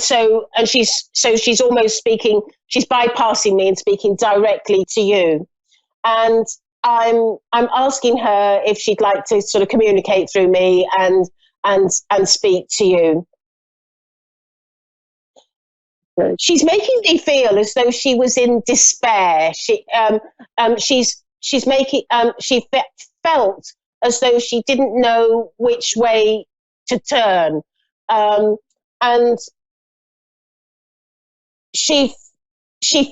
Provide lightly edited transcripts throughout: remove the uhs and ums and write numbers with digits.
she's almost speaking, she's bypassing me and speaking directly to you. And I'm asking her if she'd like to sort of communicate through me and speak to you. Okay. She's making me feel as though she was in despair. She felt as though she didn't know which way to turn, and she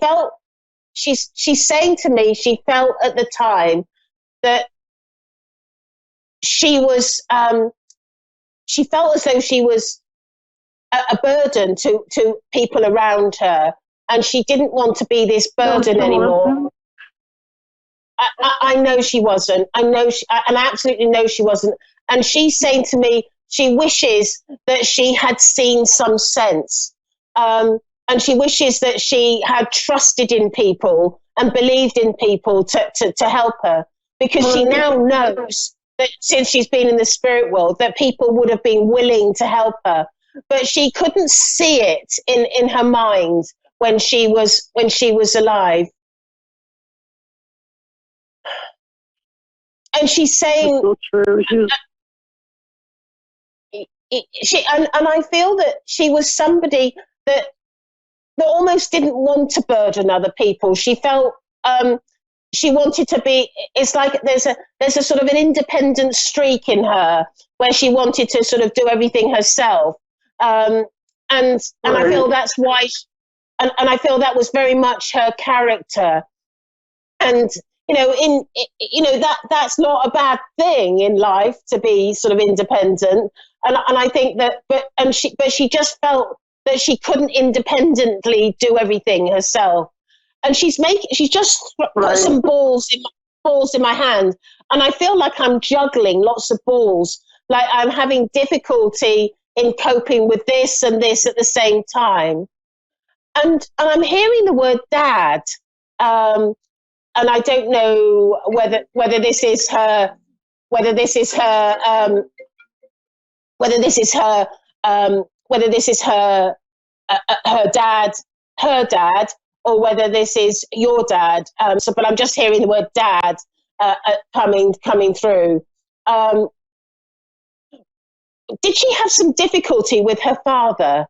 felt, she's saying to me, she felt at the time that she felt as though she was a burden to people around her, and she didn't want to be this burden anymore. I know she wasn't. I absolutely know she wasn't. And she's saying to me, she wishes that she had seen some sense. And she wishes that she had trusted in people and believed in people to help her. Because she now knows that since she's been in the spirit world, that people would have been willing to help her. But she couldn't see it in her mind when she was alive. And she's saying, so true. and I feel that she was somebody that almost didn't want to burden other people. She felt she wanted to be. It's like there's a sort of an independent streak in her where she wanted to sort of do everything herself. And I feel that's why, and I feel that was very much her character. And that's not a bad thing in life, to be sort of independent. And I think that, but she just felt that she couldn't independently do everything herself. And she's just put some balls in my hand, and I feel like I'm juggling lots of balls, like I'm having difficulty in coping with this and this at the same time. And I'm hearing the word dad, and I don't know whether this is her dad, or whether this is your dad. But I'm just hearing the word dad coming through. Did she have some difficulty with her father?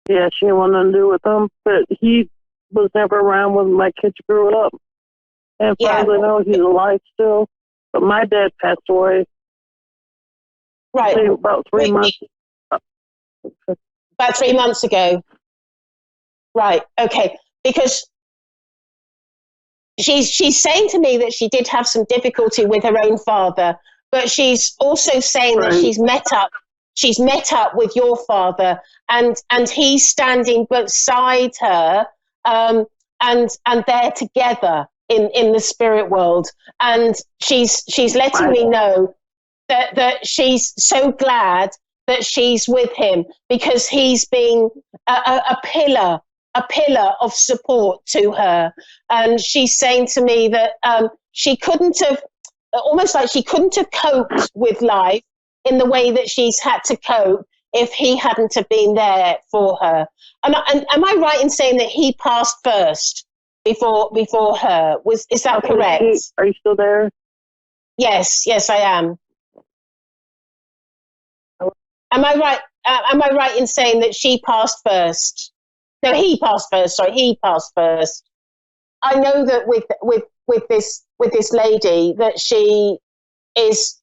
Yeah, she didn't want nothing to do with him, but he was never around when my kids grew up. And as far as I know, he's alive still. But my dad passed away. Right. About 3 months. About 3 months ago. Right. Okay. Because she's saying to me that she did have some difficulty with her own father, but she's also saying that she's met up with your father, and he's standing beside her, and they're together in the spirit world. And she's letting me know that she's so glad that she's with him, because he's been a pillar of support to her. And she's saying to me that she couldn't have coped with life in the way that she's had to cope if he hadn't have been there for her. And am I right in saying that he passed first before her? Is that correct? Are you still there? Yes, I am. Am I right? Am I right in saying that she passed first? No, he passed first. Sorry, he passed first. I know that with this lady, that she is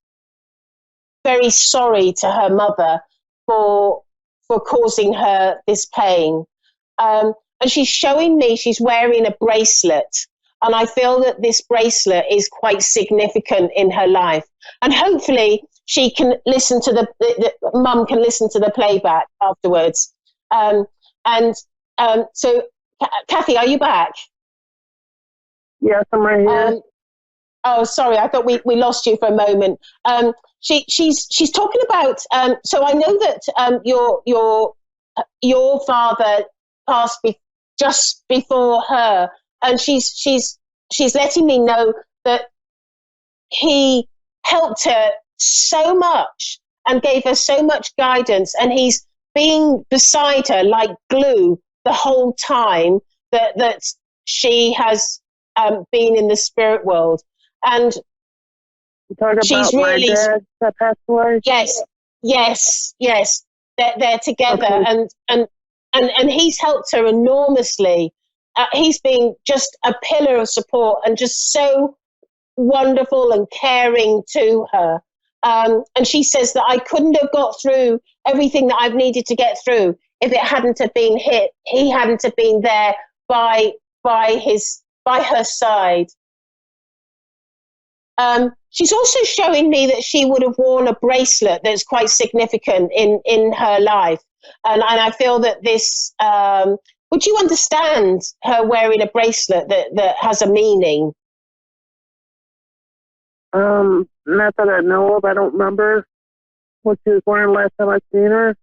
very sorry to her mother for causing her this pain. And she's showing me she's wearing a bracelet. And I feel that this bracelet is quite significant in her life. And hopefully she can listen to the mum can listen to the playback afterwards. So, Kathy, are you back? Yes, I'm right here. Oh, sorry, I thought we lost you for a moment. She's talking about. So I know that your father passed just before her, and she's letting me know that he helped her so much and gave her so much guidance, and he's being beside her like glue the whole time that she has been in the spirit world. And You talk she's about really, my dad that passed away? yes. They're together, Okay. and he's helped her enormously. He's been just a pillar of support and just so wonderful and caring to her. And she says that I couldn't have got through everything that I've needed to get through if it hadn't have been he hadn't have been there by her side. She's also showing me that she would have worn a bracelet that's quite significant in her life. And I feel that this, would you understand her wearing a bracelet that has a meaning? Not that I know of. I don't remember what she was wearing last time I seen her.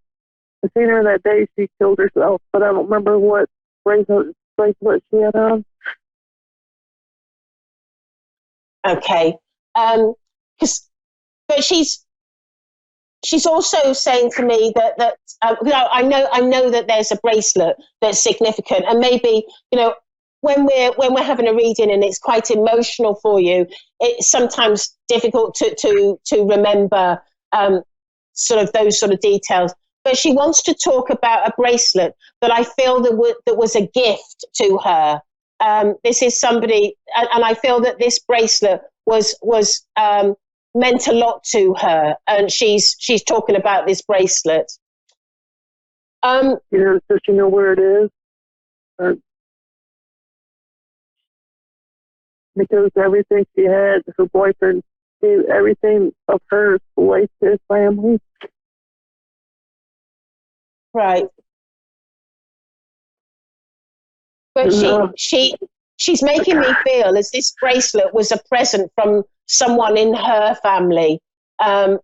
I seen her that day she killed herself, but I don't remember what bracelet she had on. Okay. But she's also saying to me that I know that there's a bracelet that's significant, and maybe when we're having a reading and it's quite emotional for you, it's sometimes difficult to remember sort of those sort of details. But she wants to talk about a bracelet that I feel that was a gift to her. This is somebody, and I feel that this bracelet was meant a lot to her, and she's talking about this bracelet. Does she know where it is? Because everything she had, her boyfriend gave everything of hers away to his family. Right. But she's making me feel as this bracelet was a present from someone in her family, and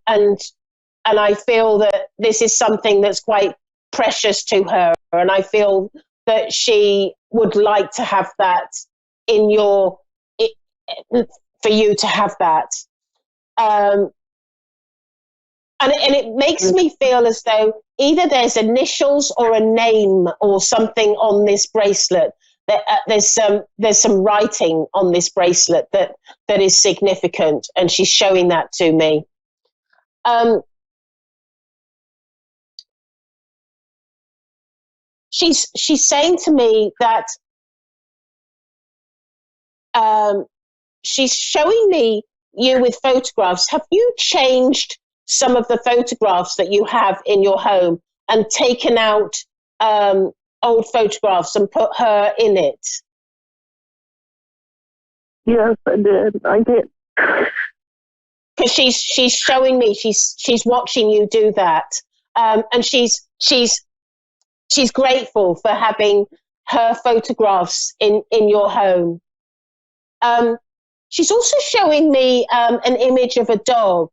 I feel that this is something that's quite precious to her, and I feel that she would like to have that for you to have that, and it makes me feel as though either there's initials or a name or something on this bracelet. That there's some writing on this bracelet that is significant, and she's showing that to me. She's saying to me that she's showing me you with photographs. Have you changed some of the photographs that you have in your home and taken out old photographs and put her in it? Yes, I did. Because she's showing me, she's watching you do that, and she's grateful for having her photographs in your home. She's also showing me an image of a dog,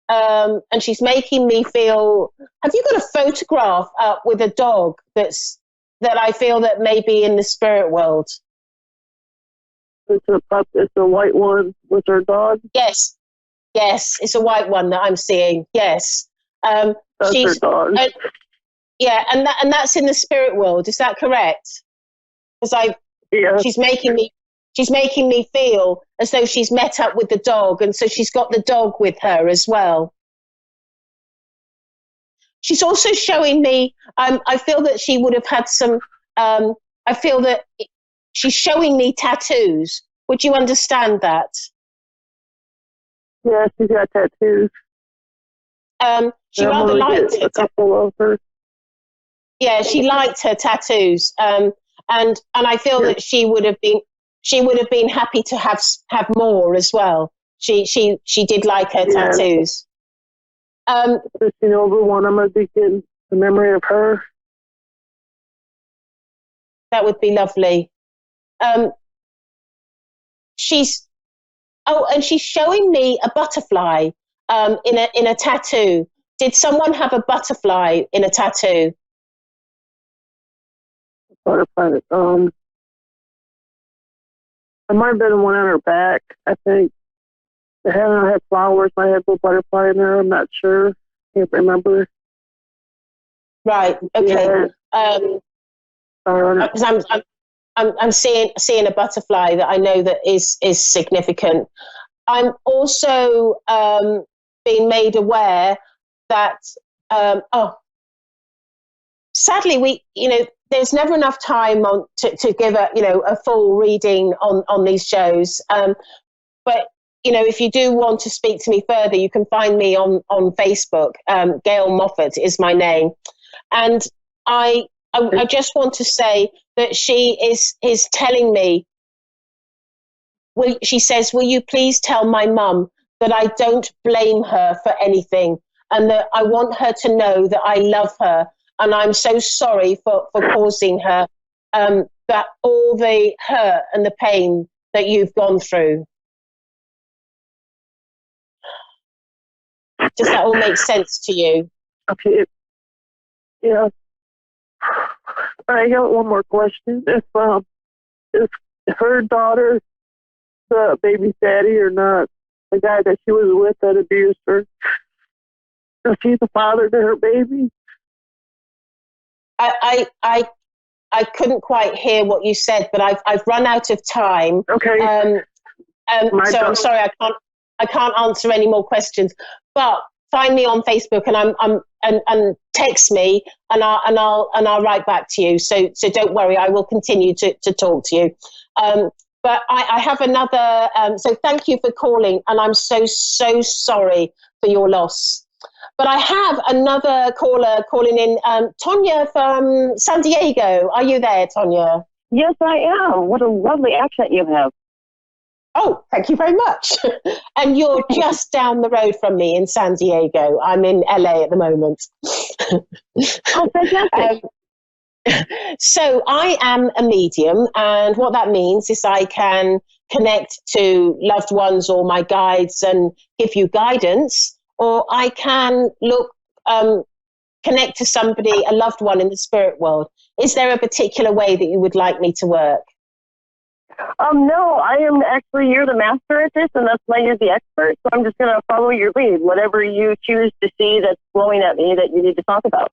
and she's making me feel. Have you got a photograph up with a dog that I feel that may be in the spirit world? It's a white one with her dog. Yes, it's a white one that I'm seeing. Yes, that's her dog. Yeah, and that's in the spirit world. Is that correct? Because she's making me feel as though she's met up with the dog, and so she's got the dog with her as well. She's also showing me. I feel that she would have had some. I feel that she's showing me tattoos. Would you understand that? Yeah, she's got tattoos. She rather liked a couple of her. Yeah, she liked her tattoos, and I feel that she would have been happy to have more as well. She did like her tattoos. Over one, I'm gonna be getting the memory of her. That would be lovely. She's showing me a butterfly in a tattoo. Did someone have a butterfly in a tattoo? Butterfly. There might have been one on her back, I think. I had flowers. I had a little butterfly in there. I'm not sure. Can't remember. Right. Okay. Yeah. 'Cause I'm seeing a butterfly that I know that is significant. I'm also being made aware that sadly there's never enough time to give a full reading on these shows. But if you do want to speak to me further, you can find me on Facebook. Gail Moffat is my name, and I just want to say that she is telling me. She says, "Will you please tell my mum that I don't blame her for anything, and that I want her to know that I love her, and I'm so sorry for causing her that all the hurt and the pain that you've gone through." Does that all make sense to you? Okay. Yeah. I got one more question. If her daughter, the baby's daddy or not, the guy that she was with that abused her, is he the father to her baby? I couldn't quite hear what you said, but I've run out of time. Okay. So I'm sorry, I can't answer any more questions. But find me on Facebook and text me, and I'll write back to you. So don't worry, I will continue to talk to you. But I have another. So thank you for calling, and I'm so sorry for your loss. But I have another caller calling in, Tonya from San Diego. Are you there, Tonya? Yes, I am. What a lovely accent you have. Oh, thank you very much. And you're just down the road from me in San Diego. I'm in LA at the moment. Oh, fantastic. So I am a medium, and what that means is I can connect to loved ones or my guides and give you guidance, or I can connect to somebody, a loved one in the spirit world. Is there a particular way that you would like me to work? No, I am actually, you're the master at this, and that's why you're the expert. So I'm just going to follow your lead. Whatever you choose to see that's blowing at me that you need to talk about.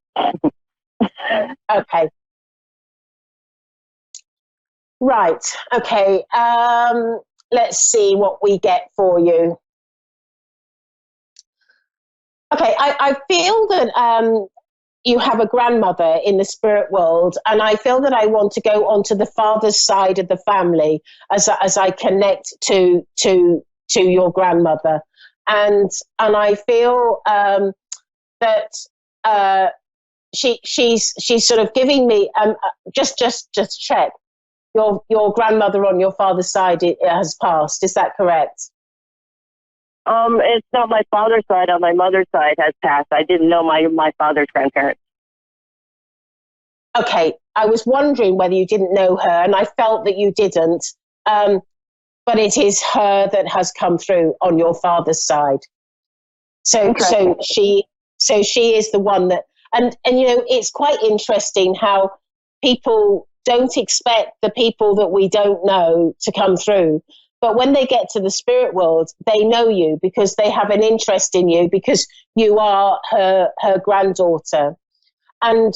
Okay. Right. Okay. Let's see what we get for you. Okay. I feel that you have a grandmother in the spirit world, and I feel that I want to go onto the father's side of the family as I connect to your grandmother, and I feel that she's sort of giving me just check. Your grandmother on your father's side has passed. Is that correct? It's not my father's side. On my mother's side has passed. I didn't know my father's grandparents. Okay, I was wondering whether you didn't know her, and I felt that you didn't. But it is her that has come through on your father's side. So Okay. so she is the one that, and it's quite interesting how people don't expect the people that we don't know to come through. But when they get to the spirit world, they know you because they have an interest in you because you are her granddaughter. And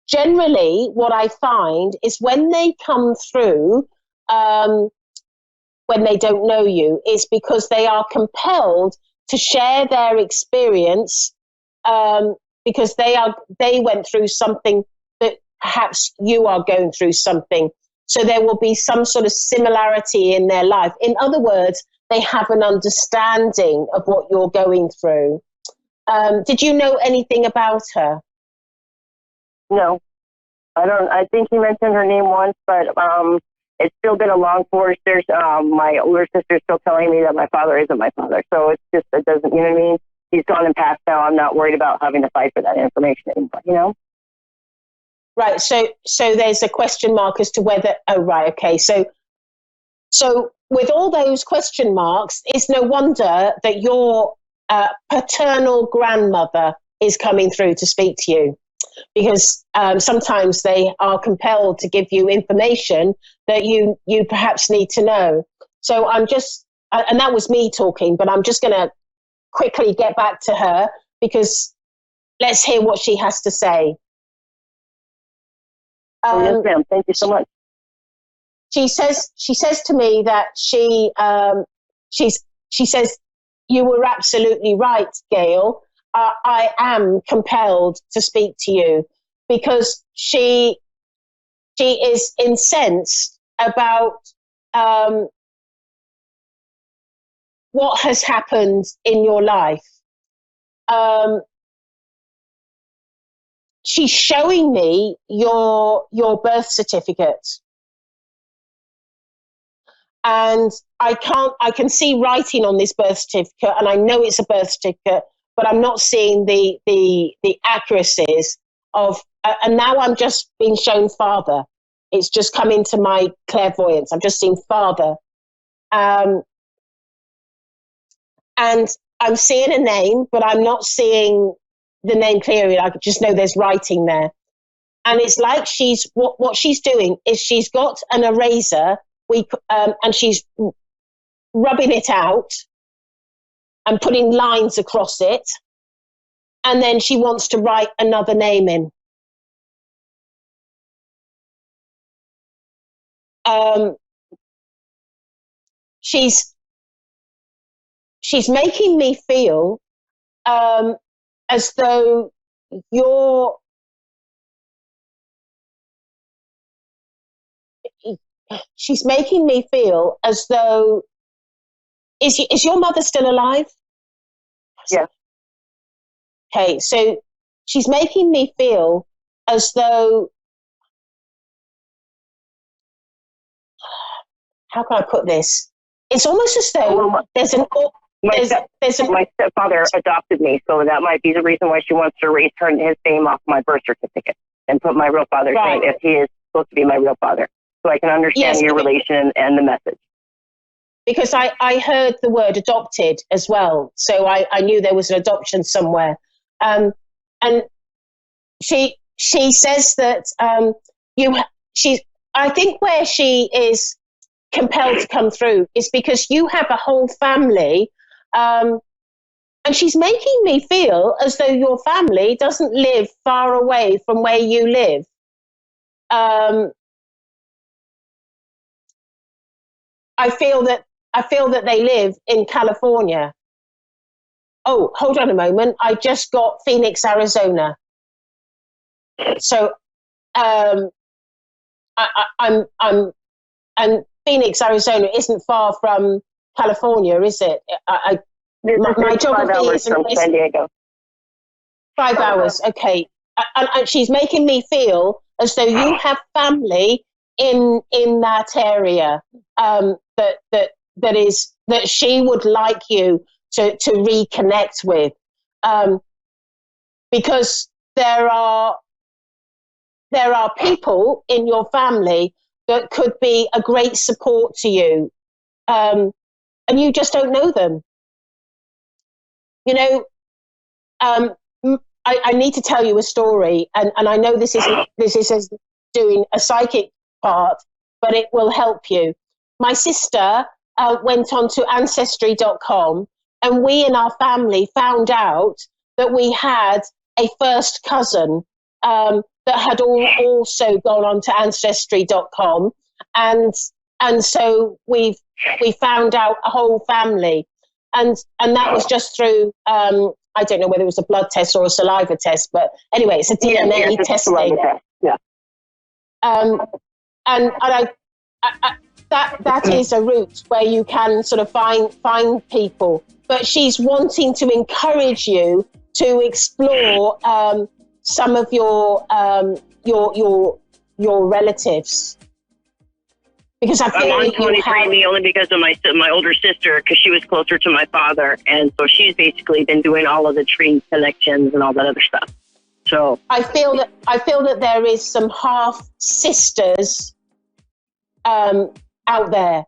generally, what I find is when they come through, when they don't know you, is because they are compelled to share their experience because they went through something that perhaps you are going through something. So there will be some sort of similarity in their life. In other words, they have an understanding of what you're going through. Did you know anything about her? No, I don't. I think he mentioned her name once, but it's still been a long course. There's my older sister's still telling me that my father isn't my father. So it's just, it doesn't, you know what I mean? He's gone and passed now. I'm not worried about having to fight for that information anymore, you know? Right. So there's a question mark as to whether, oh, right. Okay. So with all those question marks, it's no wonder that your paternal grandmother is coming through to speak to you, because sometimes they are compelled to give you information that you perhaps need to know. So I'm just, and that was me talking, but I'm just going to quickly get back to her because let's hear what she has to say. Yes, ma'am. Thank you so much. She says to me that she says, you were absolutely right, Gail. I am compelled to speak to you because she is incensed about what has happened in your life. She's showing me your birth certificate. And I can see writing on this birth certificate, and I know it's a birth certificate, but I'm not seeing the accuracies of, and now I'm just being shown father. It's just come into my clairvoyance. I'm just seeing father. And I'm seeing a name, but I'm not seeing the name clearly. I just know there's writing there. And it's like what she's doing is she's got an eraser, and she's rubbing it out and putting lines across it. And then she wants to write another name in. She's making me feel as though she's making me feel as though, is your mother still alive? Yeah. Okay, so she's making me feel as though, how can I put this? It's almost as though my stepfather adopted me, so that might be the reason why she wants to return his name off my birth certificate and put my real father's name if he is supposed to be my real father, so I can understand your relation and the message. Because I heard the word adopted as well, so I knew there was an adoption somewhere. And she says that I think where she is compelled to come through is because you have a whole family, and she's making me feel as though your family doesn't live far away from where you live. I feel that they live in California. Oh, hold on a moment. I just got Phoenix, Arizona. So, I'm and Phoenix, Arizona isn't far from California, is it? My geography is from San Diego. 5 hours. Okay. And she's making me feel as though you have family in that area, that she would like you to reconnect with, because there are people in your family that could be a great support to you, and you just don't know them. You know, I need to tell you a story, and I know this is doing a psychic part, but it will help you. My sister went on to Ancestry.com, and we in our family found out that we had a first cousin that had also gone on to Ancestry.com, and so we found out a whole family, and that was just through I don't know whether it was a blood test or a saliva test, but anyway, it's a DNA testing. Yeah. And that is a route where you can sort of find people, but she's wanting to encourage you to explore some of your relatives, because I feel I'm on 23andMe only because of my older sister, because she was closer to my father, and so she's basically been doing all of the tree connections and all that other stuff. So I feel that there is some half sisters out there,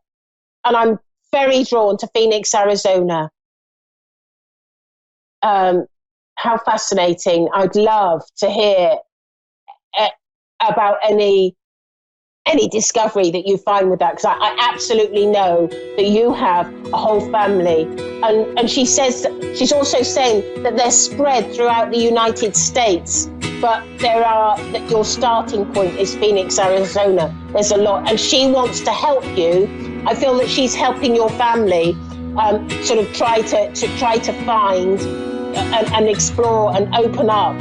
and I'm very drawn to Phoenix, Arizona. How fascinating. I'd love to hear about any discovery that you find with that, because I absolutely know that you have a whole family, and she says that she's also saying that they're spread throughout the United States, but your starting point is Phoenix, Arizona. There's a lot, and she wants to help you. I feel that she's helping your family sort of try to find and explore and open up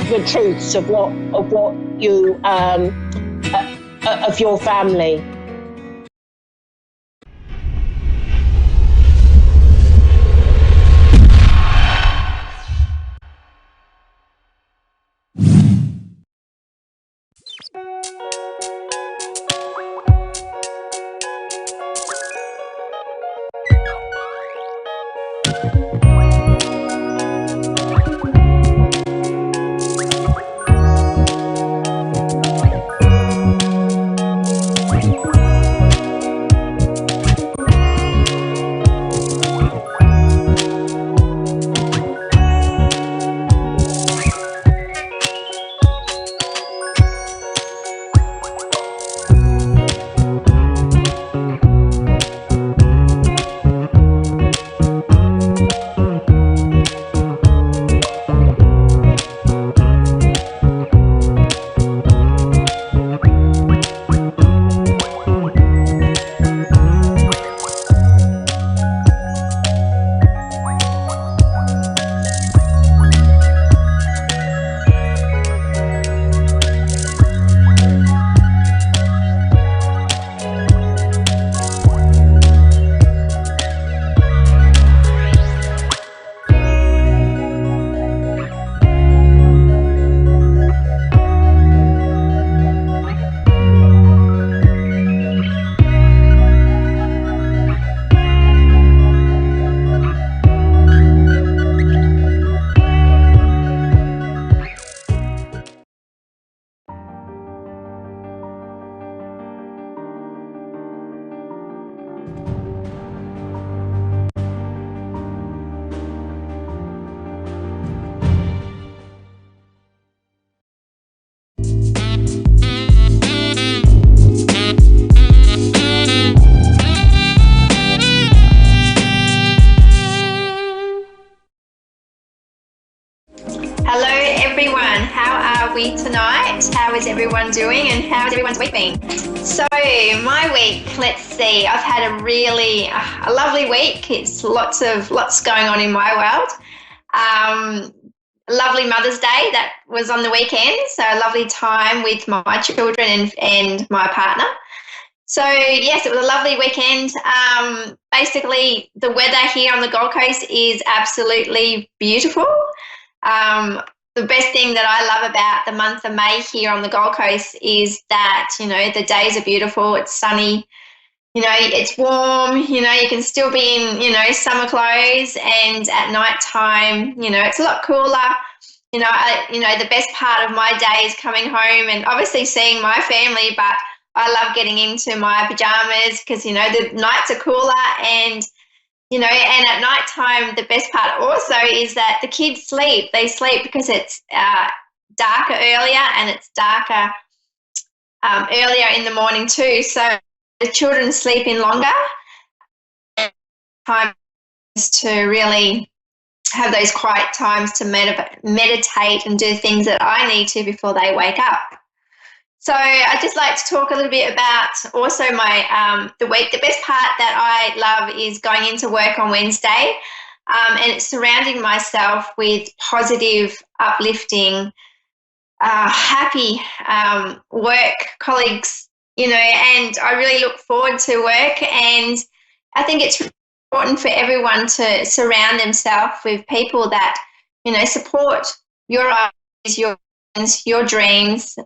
the truths of what you of your family. Hello everyone, how are we tonight? How is everyone doing and how has everyone's week been? So my week, let's see, I've had a really a lovely week. It's lots going on in my world. Lovely Mother's Day that was on the weekend, so a lovely time with my children and my partner. So yes, it was a lovely weekend. Basically the weather here on the Gold Coast is absolutely beautiful. The best thing that I love about the month of May here on the Gold Coast is that, you know, the days are beautiful, it's sunny, you know, it's warm, you know, you can still be in, you know, summer clothes, and at night time, you know, it's a lot cooler. You know, the best part of my day is coming home and obviously seeing my family, but I love getting into my pajamas because, you know, the nights are cooler, and you know, and at night time, the best part also is that the kids sleep. They sleep because it's darker earlier, and it's darker earlier in the morning too. So the children sleep in longer. Time is to really have those quiet times to meditate and do things that I need to before they wake up. So I'd just like to talk a little bit about also my the week. The best part that I love is going into work on Wednesday, and it's surrounding myself with positive, uplifting, happy work colleagues, you know, and I really look forward to work. And I think it's important for everyone to surround themselves with people that, you know, support your ideas, your dreams,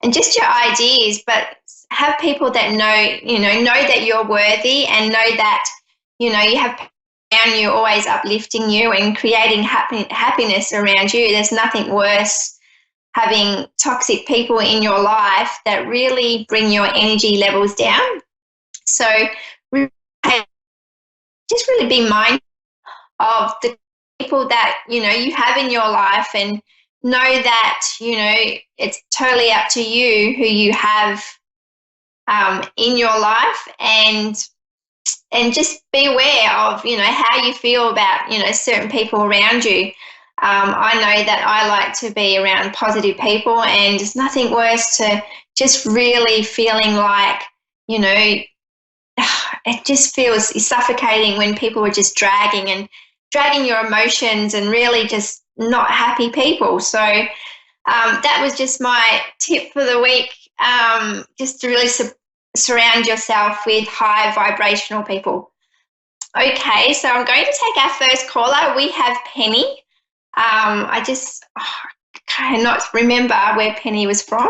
and just your ideas, but have people that know that you're worthy, and know that, you know, you have people around you always uplifting you and creating happiness around you. There's nothing worse having toxic people in your life that really bring your energy levels down. So just really be mindful of the people that, you know, you have in your life, and know that, you know, it's totally up to you who you have in your life, and just be aware of, you know, how you feel about, you know, certain people around you. I know that I like to be around positive people, and there's nothing worse to just really feeling like, you know, it just feels suffocating when people are just dragging your emotions and really just not happy people. So that was just my tip for the week, just to really surround yourself with high vibrational people. Okay, so I'm going to take our first caller. We have Penny. I just cannot remember where Penny was from.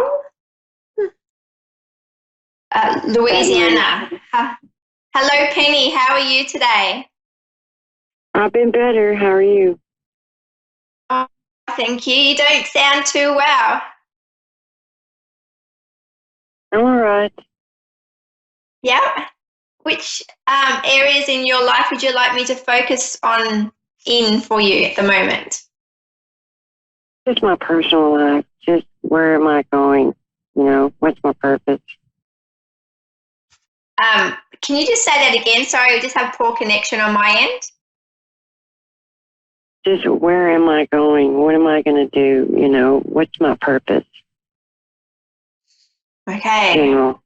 Louisiana. Hello, Penny. How are you today? I've been better. How are you? Oh, thank you. You don't sound too well. I'm all right. Yeah. Which areas in your life would you like me to focus on for you at the moment? Just my personal life. Just where am I going? You know, what's my purpose? Can you just say that again? Sorry, we just have poor connection on my end. Just where am I going? What am I going to do? You know, what's my purpose? Okay. General.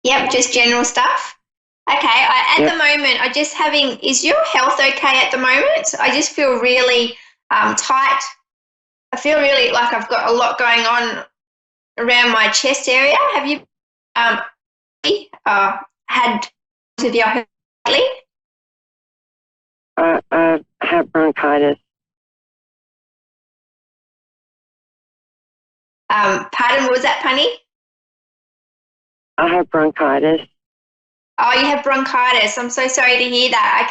Yep, just general stuff. Okay, at the moment, is your health okay at the moment? I just feel really tight. I feel really like I've got a lot going on around my chest area. Have you had of your health lately? I have bronchitis. Pardon, what was that, Punny? I have bronchitis. Oh, you have bronchitis. I'm so sorry to hear that.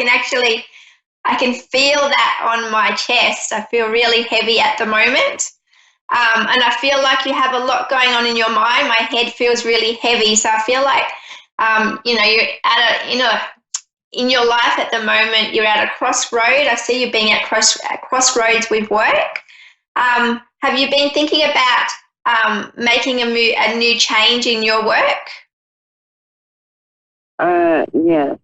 I can feel that on my chest. I feel really heavy at the moment. And I feel like you have a lot going on in your mind. My head feels really heavy. So I feel like, you're in your life at the moment, you're at a crossroad. I see you being at crossroads with work. Have you been thinking about making a new change in your work? Yes.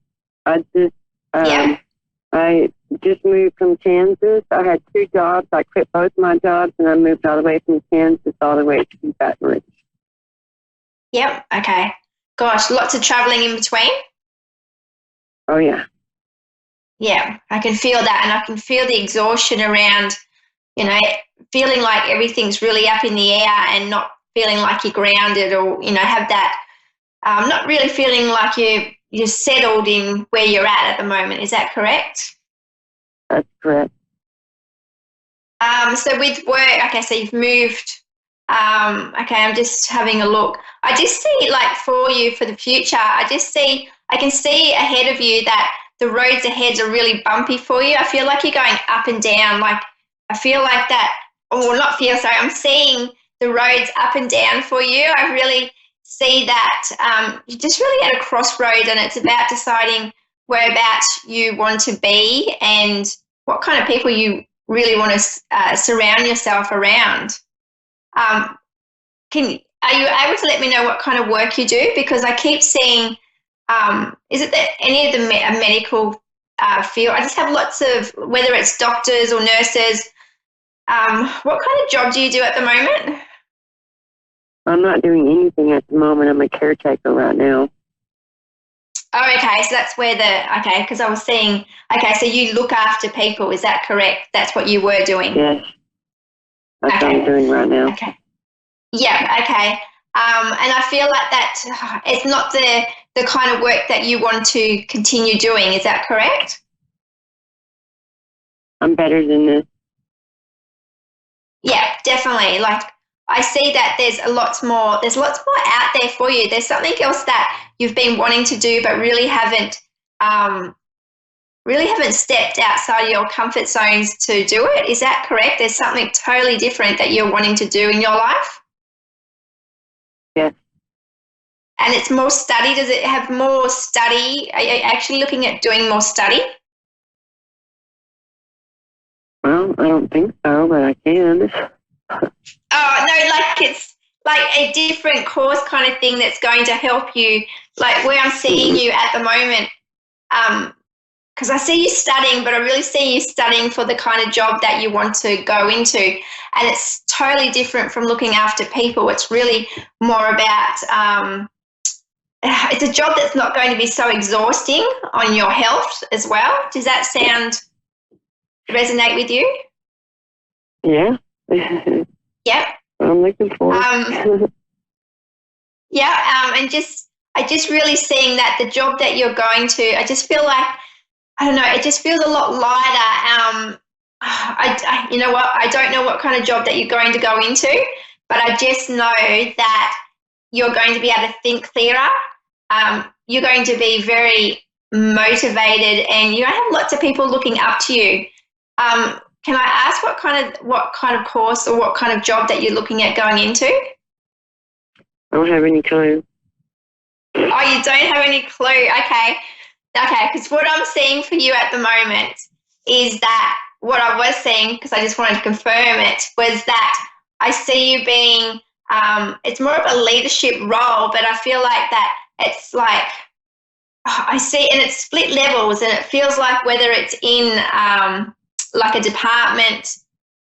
Yeah. I just moved from Kansas. I had 2 jobs. I quit both my jobs, and I moved all the way from Kansas all the way to Baton Rouge. Yep. Okay. Gosh, lots of traveling in between. Oh, yeah. Yeah, I can feel that, and I can feel the exhaustion around, feeling like everything's really up in the air and not feeling like you're grounded, or have that not really feeling like you're settled in where you're at the moment. Is that correct? That's correct. So with work, okay, so you've moved. Okay, I'm just having a look. I just see, like, for you for the future, I can see ahead of you that the roads ahead are really bumpy for you. I feel like you're going up and down. Like, I feel like that, or not feel, sorry, I'm seeing the roads up and down for you. I really see that you're just really at a crossroad, and it's about deciding whereabouts you want to be and what kind of people you really want to surround yourself around. Are you able to let me know what kind of work you do? Because I keep seeing, is it that any of the medical field? I just have lots of, whether it's doctors or nurses. What kind of job do you do at the moment? I'm not doing anything at the moment. I'm a caretaker right now. Oh, okay. So that's where because I was seeing, okay, so you look after people. Is that correct? That's what you were doing? Yes. That's what I'm doing right now. Okay. Yeah, okay. And I feel like that it's not the kind of work that you want to continue doing. Is that correct? I'm better than this. Yeah, definitely. Like, I see that there's lots more out there for you. There's something else that you've been wanting to do but really haven't stepped outside of your comfort zones to do it. Is that correct? There's something totally different that you're wanting to do in your life? Yes. And it's more study. Does it have more study? Are you actually looking at doing more study? Well, I don't think so, but I can. Oh, no, like it's like a different course kind of thing that's going to help you. Like where I'm seeing you at the moment, because I see you studying, but I really see you studying for the kind of job that you want to go into. And it's totally different from looking after people. It's really more about, it's a job that's not going to be so exhausting on your health as well. Does that resonate with you? Yeah. Yep. I'm looking forward. And I just really seeing that the job that you're going to, I just feel like, I don't know, it just feels a lot lighter. You know what, I don't know what kind of job that you're going to go into, but I just know that you're going to be able to think clearer. You're going to be very motivated, and you have lots of people looking up to you. Can I ask what kind of course or what kind of job that you're looking at going into? I don't have any clue. Oh, you don't have any clue. Okay, because what I'm seeing for you at the moment is that what I was seeing, because I just wanted to confirm it, was that I see you being, it's more of a leadership role, but I feel like that it's like, I see, and it's split levels, and it feels like whether it's in like a department,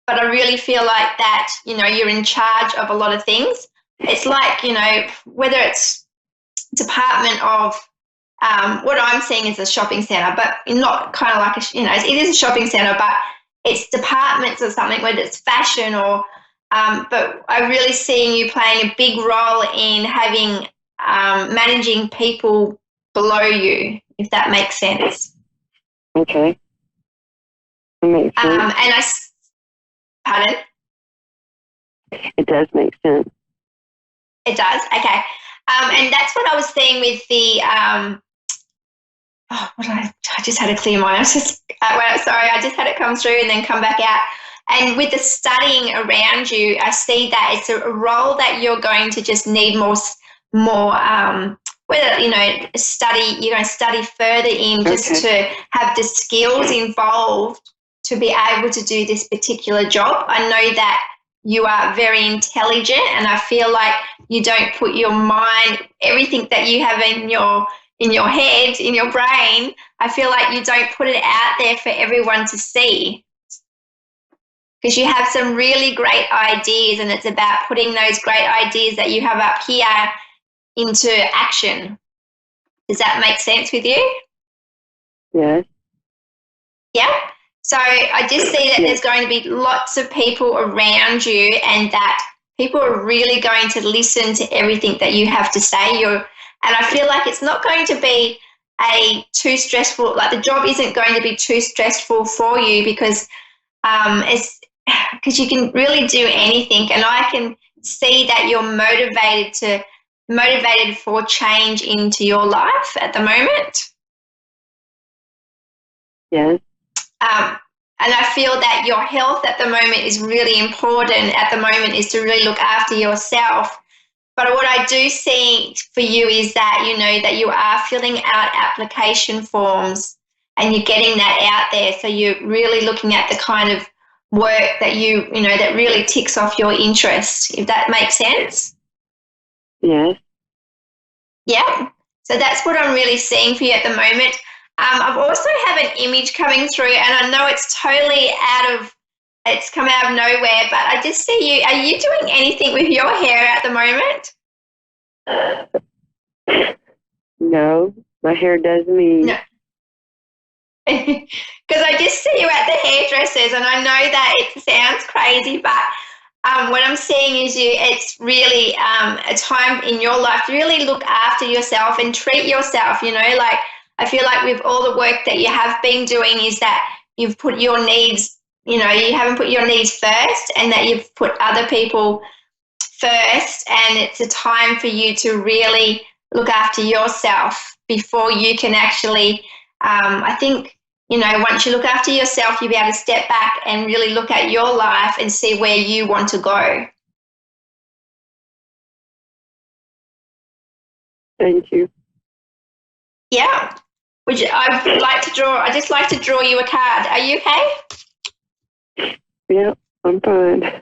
but I really feel like that, you know, you're in charge of a lot of things. It's like, you know, whether it's department of, what I'm seeing is a shopping centre, but not kind of like it is a shopping centre, but it's departments or something, whether it's fashion or, but I really seeing you playing a big role in having, managing people below you, if that makes sense. Okay. It makes sense. Pardon? It does make sense. It does? Okay. And that's what I was seeing with the, I just had a clear mind. I was just, sorry, I just had it come through and then come back out. And with the studying around you, I see that it's a role that you're going to just need more, whether, you know, you're going to study further in just to have the skills involved to be able to do this particular job. I know that you are very intelligent, and I feel like you don't put your mind, everything that you have in your head, in your brain, I feel like you don't put it out there for everyone to see. Because you have some really great ideas, and it's about putting those great ideas that you have up here into action. Does that make sense with you? Yes. Yeah. So I just see that there's going to be lots of people around you, and that people are really going to listen to everything that you have to say. And I feel like it's not going to be too stressful, like the job isn't going to be too stressful for you, because you can really do anything, and I can see that you're motivated for change into your life at the moment. Yes. And I feel that your health at the moment is really important at the moment, is to really look after yourself. But what I do see for you is that, you know, that you are filling out application forms and you're getting that out there. So you're really looking at the kind of work that that really ticks off your interest, if that makes sense. Yes. Yeah. So that's what I'm really seeing for you at the moment. I've also have an image coming through, and I know it's totally it's come out of nowhere, but I just see you. Are you doing anything with your hair at the moment? No, my hair does me. No. Because I just see you at the hairdressers, and I know that it sounds crazy, but what I'm seeing is it's really a time in your life to really look after yourself and treat yourself, you know, like I feel like with all the work that you have been doing is that you've put your needs, you know, you haven't put your needs first, and that you've put other people first, and it's a time for you to really look after yourself before you can actually, I think, you know, once you look after yourself, you'll be able to step back and really look at your life and see where you want to go. Thank you. Yeah. I just like to draw you a card. Are you okay? Yeah, I'm fine.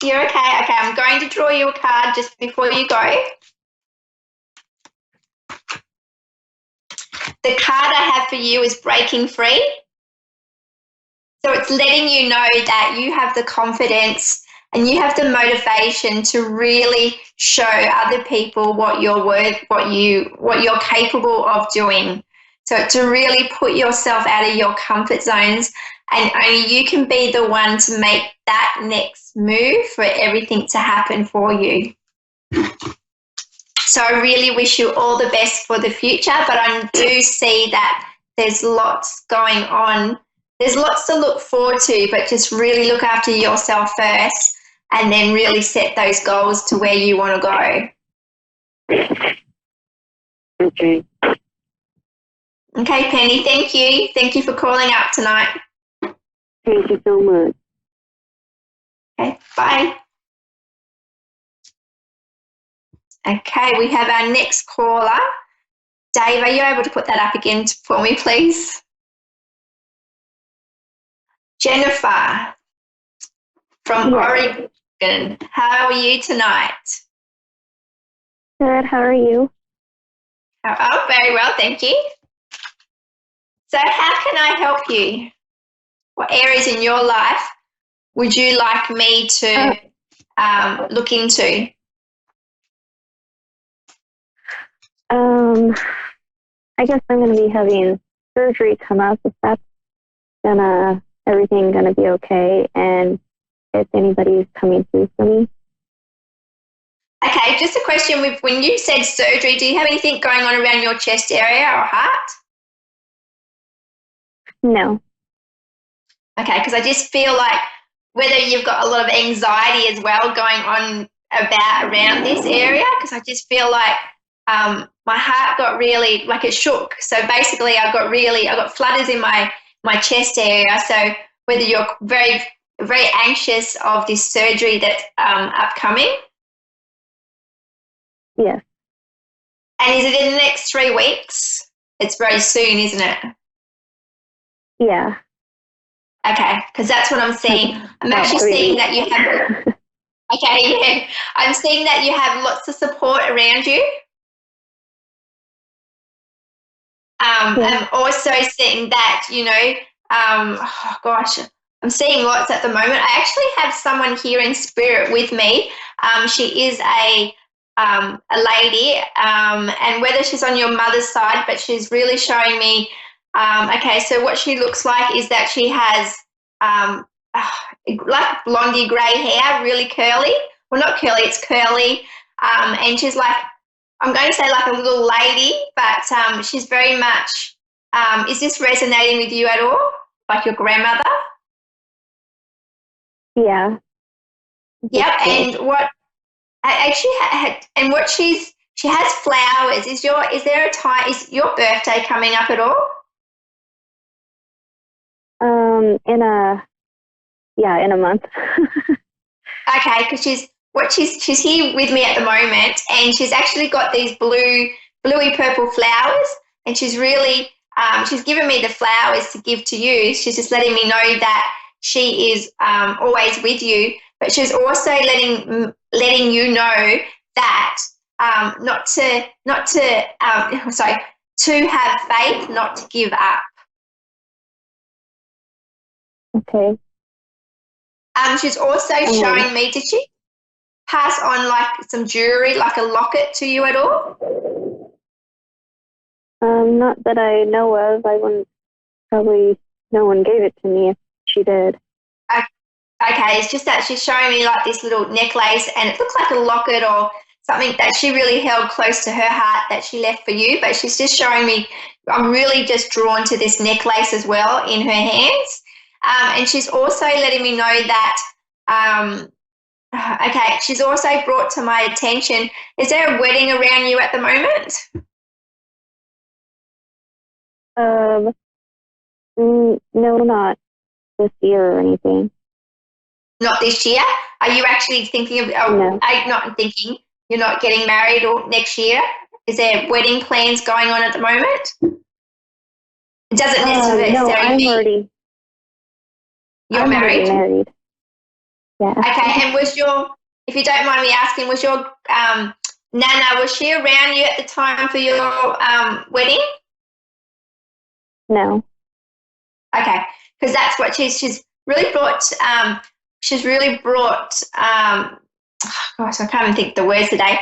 You're okay? Okay, I'm going to draw you a card just before you go. the card I have for you is breaking free. So it's letting you know that you have the confidence and you have the motivation to really show other people what you're worth, what you're capable of doing. So to really put yourself out of your comfort zones, and only you can be the one to make that next move for everything to happen for you. So I really wish you all the best for the future, but I do see that there's lots going on. There's lots to look forward to, but just really look after yourself first and then really set those goals to where you want to go. Okay. Okay, Penny, thank you. Thank you for calling up tonight. Thank you so much. Okay, bye. Okay, we have our next caller. Dave, are you able to put that up again for me, please? Jennifer from Oregon. How are you tonight? Good. How are you? Oh, very well, thank you. So how can I help you? What areas in your life would you like me to look into? I guess I'm going to be having surgery come up. If that's everything gonna be okay, and if anybody's coming through for me. Okay, just a question. When you said surgery, do you have anything going on around your chest area or heart? No. Okay, because I just feel like whether you've got a lot of anxiety as well going on around this area, because I just feel like my heart got really, like it shook. So basically I got flutters in my chest area. So whether you're very, very anxious of this surgery that's upcoming. Yes. And is it in the next 3 weeks? It's very soon, isn't it? Yeah. Okay, because that's what I'm seeing. I'm actually seeing that you have, okay, yeah. I'm seeing that you have lots of support around you. I'm also seeing that, I'm seeing lots at the moment. I actually have someone here in spirit with me. She is a lady, and whether she's on your mother's side, but she's really showing me, okay, so what she looks like is that she has like blondie grey hair, really curly. Well, not curly, it's curly. And she's like, I'm going to say like a little lady, but she's very much, is this resonating with you at all? Like your grandmother? Yeah. Yep, and what she has flowers. Is your birthday coming up at all? In a month. Okay, because she's here with me at the moment, and she's actually got these bluey purple flowers, and she's really she's given me the flowers to give to you. She's just letting me know that she is always with you, but she's also letting you know that to have faith, not to give up. Okay. She's also showing me, did she pass on like some jewelry, like a locket to you at all? Not that I know of. No one gave it to me if she did. Okay, it's just that she's showing me like this little necklace, and it looks like a locket or something that she really held close to her heart that she left for you, but she's just showing me, I'm really just drawn to this necklace as well in her hands. And she's also letting me know that, okay, she's also brought to my attention, is there a wedding around you at the moment? No, not this year or anything. Not this year? Are you actually thinking of, No. not thinking, you're not getting married or next year? Is there wedding plans going on at the moment? It doesn't necessarily no, mean you're married. Married. Yeah. Okay, and if you don't mind me asking, was your Nana, was she around you at the time for your wedding? No. Okay, because that's what she's really brought. She's really brought. Gosh, I can't even think the words today.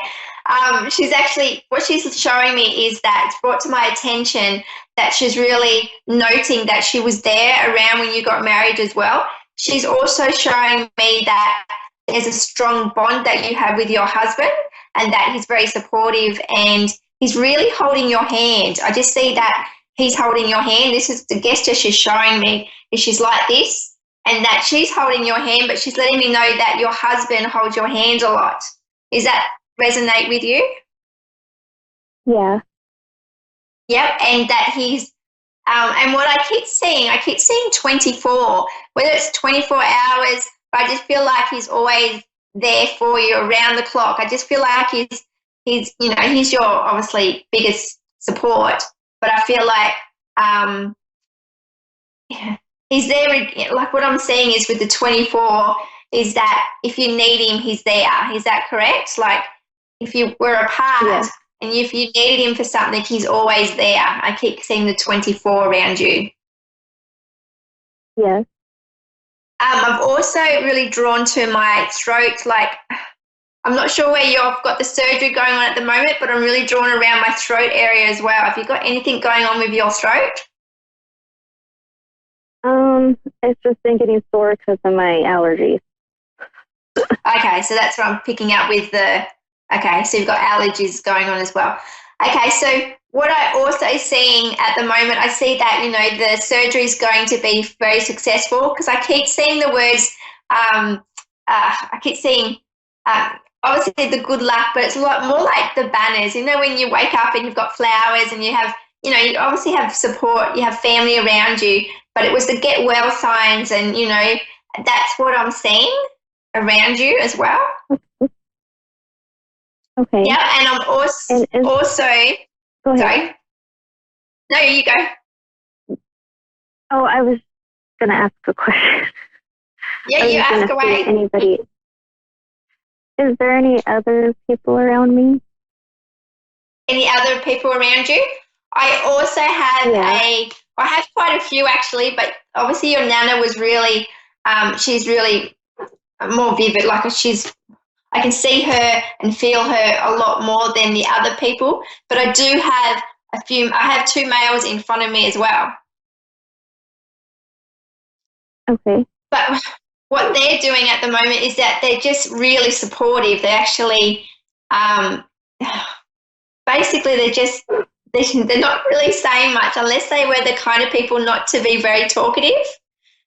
She's actually, what she's showing me is that it's brought to my attention that she's really noting that she was there around when you got married as well. She's also showing me that there's a strong bond that you have with your husband and that he's very supportive and he's really holding your hand. I just see that he's holding your hand. This is the gesture she's showing me, is she's like this, and that she's holding your hand, but she's letting me know that your husband holds your hand a lot. Does that resonate with you? Yeah. Yep, and that he's, and what I keep seeing 24, whether it's 24 hours, but I just feel like he's always there for you around the clock. I just feel like he's he's your obviously biggest support, but I feel like he's there. Like what I'm saying is with the 24 is that if you need him, he's there. Is that correct? Like if you were apart, Yeah. and if you needed him for something, he's always there. I keep seeing the 24 around you. Yes. I've also really drawn to my throat. Like, I'm not sure where you've got the surgery going on at the moment, but I'm really drawn around my throat area as well. Have you got anything going on with your throat? It's just been getting sore because of my allergies. Okay, so that's what I'm picking up with okay, so you've got allergies going on as well. Okay, so what I also seeing at the moment, I see that, the surgery is going to be very successful because I keep seeing the words, I keep seeing, obviously the good luck, but it's a lot more like the banners, when you wake up and you've got flowers and you have, you obviously have support, you have family around you, but it was the get well signs and, that's what I'm seeing around you as well. Okay. Yeah, and I'm also, Go ahead. sorry. No, you go. Oh, I was going to ask a question. Yeah, you ask away. Is there any other people around me? Any other people around you? I also have I have quite a few actually, but obviously your Nana was really, she's really more vivid. Like I can see her and feel her a lot more than the other people, but I do have I have two males in front of me as well. Okay. But what they're doing at the moment is that they're just really supportive. They actually, basically they're not really saying much unless they were the kind of people not to be very talkative.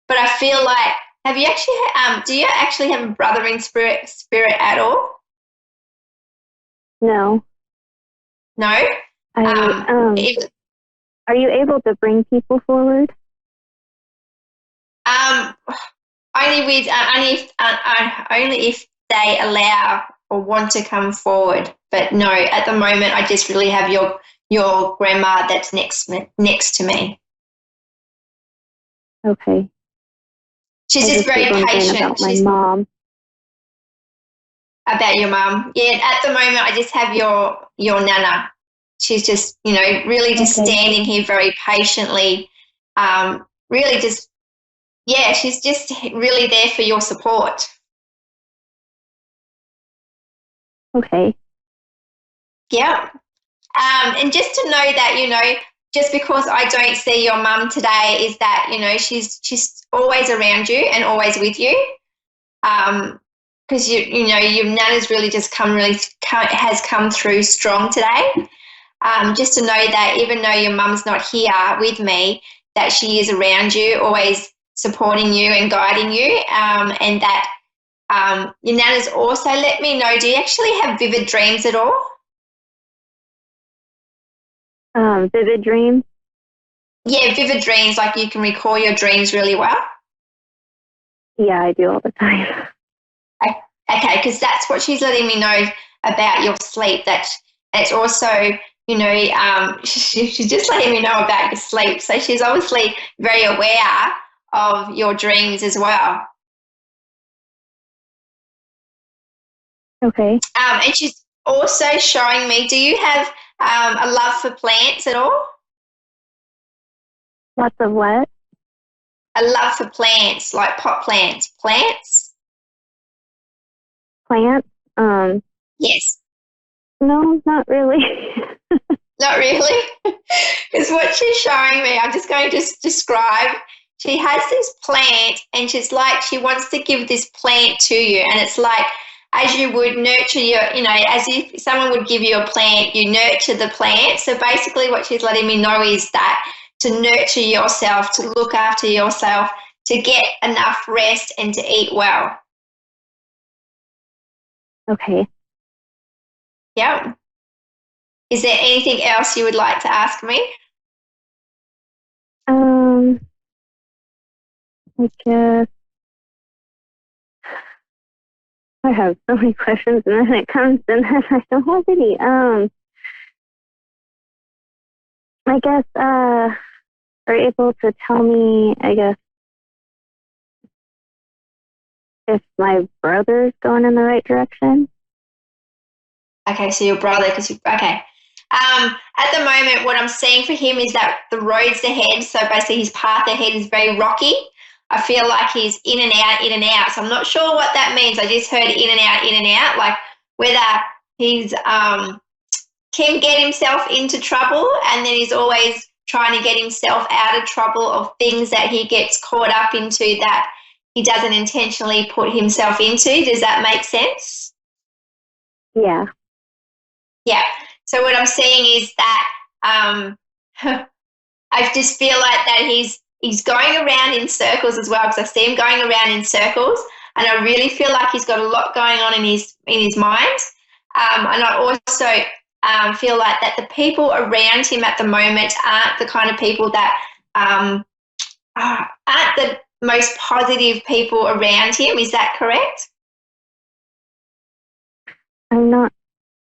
But I feel like, do you actually have a brother in spirit at all? No. No? Are you able to bring people forward? Only if they allow or want to come forward. But no, at the moment, I just really have your grandma that's next to me. Okay. She's just very patient. About my mom. About your mum. Yeah, at the moment, I just have your Nana. She's just, really just standing here very patiently, really just, yeah, she's just really there for your support. Okay. Yeah. And just to know that, just because I don't see your mum today is that, she's always around you and always with you. Because, your Nana's really just has come through strong today. Just to know that even though your mum's not here with me, that she is around you, always supporting you and guiding you, and that your Nana's also let me know, do you actually have vivid dreams at all? Vivid dreams? Yeah, vivid dreams, like you can recall your dreams really well? Yeah, I do all the time. Okay, because that's what she's letting me know about your sleep, that it's also, she's just letting me know about your sleep. So she's obviously very aware of your dreams as well. Okay. And she's also showing me, do you have a love for plants at all? Lots of what? A love for plants, like pot plants. Plants? Plants? Yes. No, not really. Not really. Because what she's showing me, I'm just going to describe. She has this plant and she's like, she wants to give this plant to you. And it's like, as you would nurture as if someone would give you a plant, you nurture the plant. So basically what she's letting me know is that to nurture yourself, to look after yourself, to get enough rest and to eat well. Okay. Yep. Is there anything else you would like to ask me? I guess I have so many questions, and then it comes, and then I don't have any. I guess are you able to tell me, I guess, if my brother's going in the right direction? Okay, so your brother, okay. At the moment, what I'm seeing for him is that the roads ahead, so basically his path ahead is very rocky. I feel like he's in and out, in and out. So I'm not sure what that means. I just heard in and out, like whether he's can get himself into trouble and then he's always trying to get himself out of trouble of things that he gets caught up into that he doesn't intentionally put himself into. Does that make sense? Yeah. Yeah. So what I'm seeing is that I just feel like that he's going around in circles as well, because I see him going around in circles, and I really feel like he's got a lot going on in his mind. And I also feel like that the people around him at the moment aren't the kind of people that aren't the most positive people around him. Is that correct? I'm not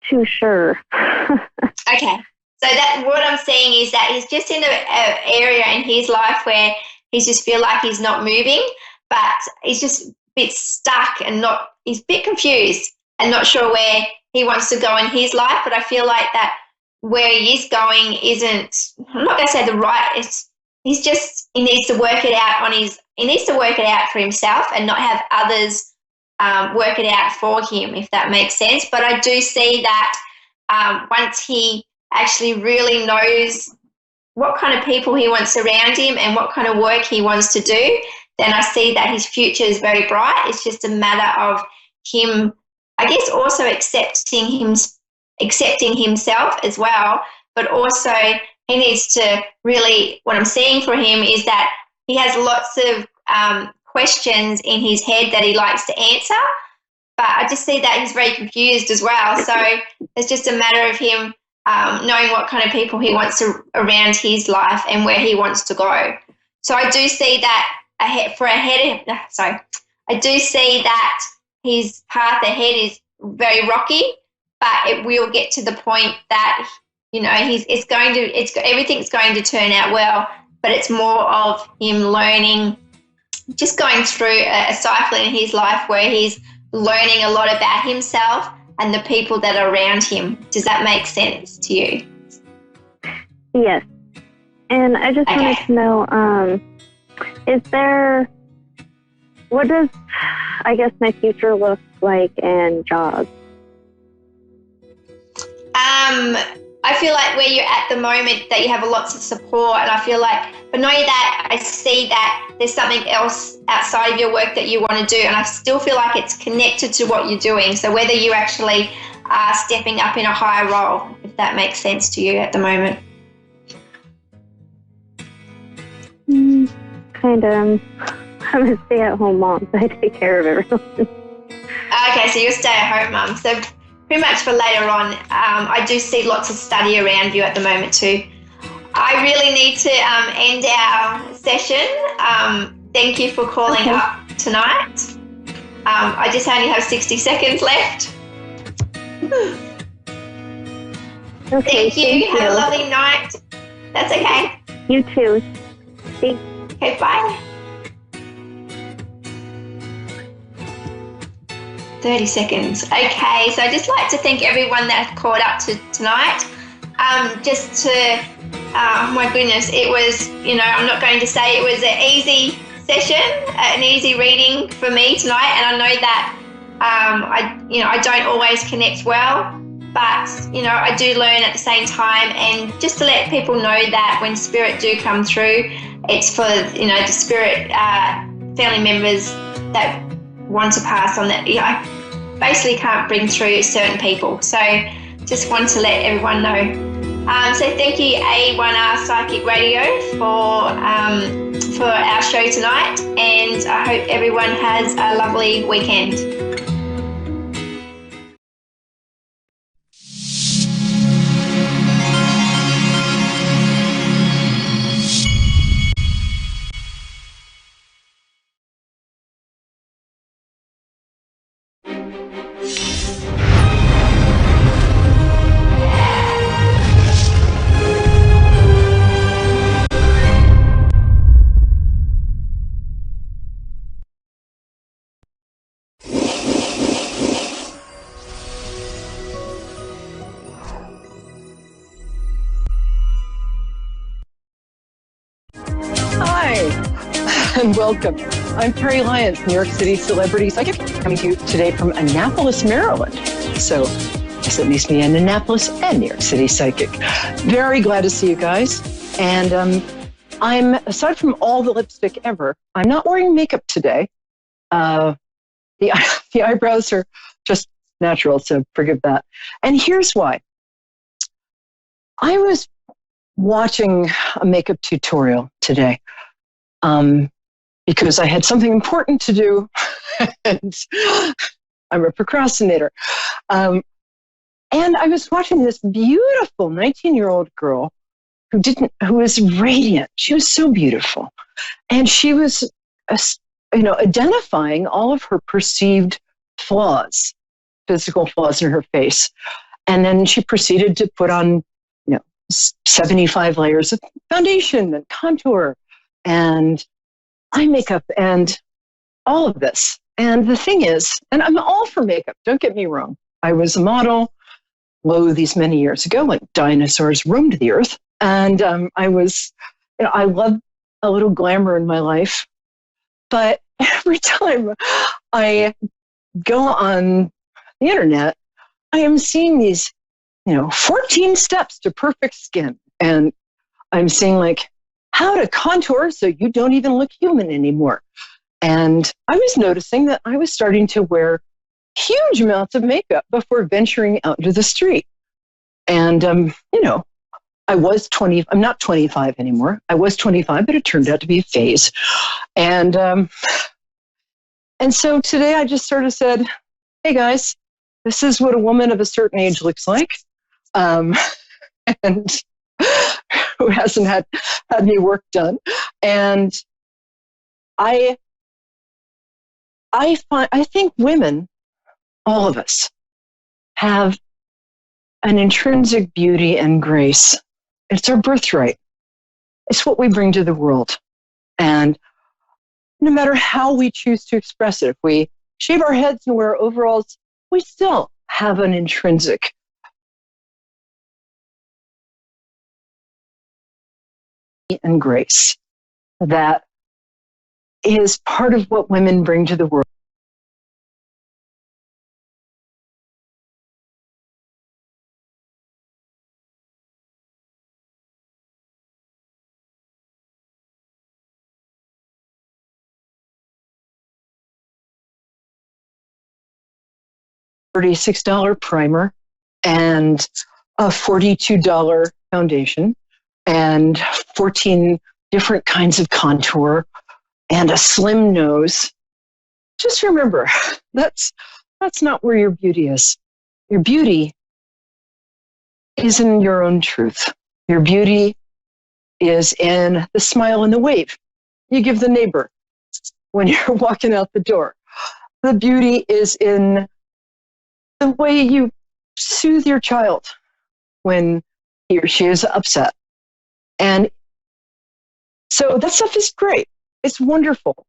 too sure. Okay. So that what I'm seeing is that he's just in an area in his life where he just feel like he's not moving, but he's just a bit stuck and he's a bit confused and not sure where he wants to go in his life. But I feel like that where he is going isn't, I'm not going to say the right, he needs to work it out he needs to work it out for himself and not have others work it out for him, if that makes sense. But I do see that once he actually really knows what kind of people he wants around him and what kind of work he wants to do, then I see that his future is very bright. It's just a matter of him, I guess, also accepting himself as well, but also he needs to really, what I'm seeing for him is that he has lots of questions in his head that he likes to answer, but I just see that he's very confused as well. So it's just a matter of him knowing what kind of people he wants around his life and where he wants to go. So I do see that I do see that his path ahead is very rocky, but it will get to the point that everything's going to turn out well. But it's more of him learning, just going through a cycle in his life where he's learning a lot about himself and the people that are around him. Does that make sense to you? Yes. And I just wanted to know, what does, I guess, my future look like in jobs? I feel like where you're at the moment that you have lots of support, and I feel like, but not only that, I see that there's something else outside of your work that you want to do, and I still feel like it's connected to what you're doing. So whether you actually are stepping up in a higher role, if that makes sense to you at the moment. Kind of. I'm a stay-at-home mom, so I take care of everyone. Okay, so you're a stay-at-home mum. So pretty much for later on, I do see lots of study around you at the moment too. I really need to end our session. Thank you for calling up tonight. I just only have 60 seconds left. Okay, thank you. Have a lovely night. That's okay. You too. Thanks. Okay, bye. 30 seconds. Okay, so I'd just like to thank everyone that called up tonight. Just to my goodness, it was, I'm not going to say it was an easy session, an easy reading for me tonight. And I know that I don't always connect well, but, I do learn at the same time. And just to let people know that when spirit do come through, it's for, the spirit family members that want to pass on that, I basically can't bring through certain people. So just want to let everyone know. So thank you, A1R Psychic Radio, for our show tonight, and I hope everyone has a lovely weekend. And welcome. I'm Perry Lyons, New York City celebrity psychic, coming to you today from Annapolis, Maryland. So, yes, it makes me an Annapolis and New York City psychic. Very glad to see you guys. And I'm, aside from all the lipstick ever, I'm not wearing makeup today. The eyebrows are just natural, so forgive that. And here's why. I was watching a makeup tutorial today. Because I had something important to do, and I'm a procrastinator. And I was watching this beautiful 19-year-old girl who was radiant. She was so beautiful. And she was, identifying all of her perceived flaws, physical flaws in her face. And then she proceeded to put on, 75 layers of foundation and contour and eye makeup and all of this. And the thing is, and I'm all for makeup, don't get me wrong. I was a model, these many years ago when dinosaurs roamed the earth. And I was, I love a little glamour in my life. But every time I go on the internet, I am seeing these, 14 steps to perfect skin. And I'm seeing how to contour so you don't even look human anymore. And I was noticing that I was starting to wear huge amounts of makeup before venturing out into the street. And, I was 20, I'm not 25 anymore. I was 25, but it turned out to be a phase. And so today I just sort of said, hey guys, this is what a woman of a certain age looks like. And who hasn't had any work done. And I think women, all of us, have an intrinsic beauty and grace. It's our birthright. It's what we bring to the world. And no matter how we choose to express it, if we shave our heads and wear overalls, we still have an intrinsic and grace that is part of what women bring to the world. $36 primer and a $42 foundation and 14 different kinds of contour and a slim nose. Just remember, that's not where your beauty is. Your beauty is in your own truth. Your beauty is in the smile and the wave you give the neighbor when you're walking out the door. The beauty is in the way you soothe your child when he or she is upset. And so that stuff is great. It's wonderful.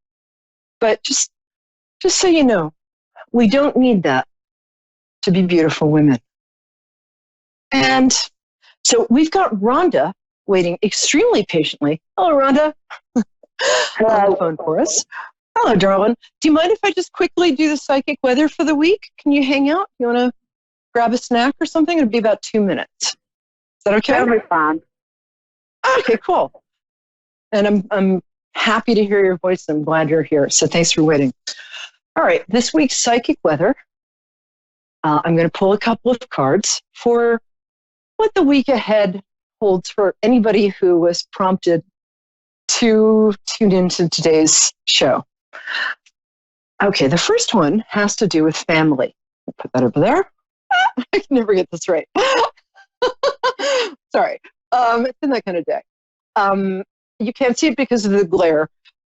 But just so you know, we don't need that to be beautiful women. And so we've got Rhonda waiting extremely patiently. Hello, Rhonda. On the phone for us. Hello, darling. Do you mind if I just quickly do the psychic weather for the week? Can you hang out? You want to grab a snack or something? It'll be about 2 minutes. Is that okay? That'll be fine. Okay, cool. And I'm happy to hear your voice. I'm glad you're here. So thanks for waiting. All right, this week's psychic weather. I'm going to pull a couple of cards for what the week ahead holds for anybody who was prompted to tune into today's show. Okay, the first one has to do with family. I'll put that over there. I can never get this right. Sorry. It's been that kind of day. You can't see it because of the glare.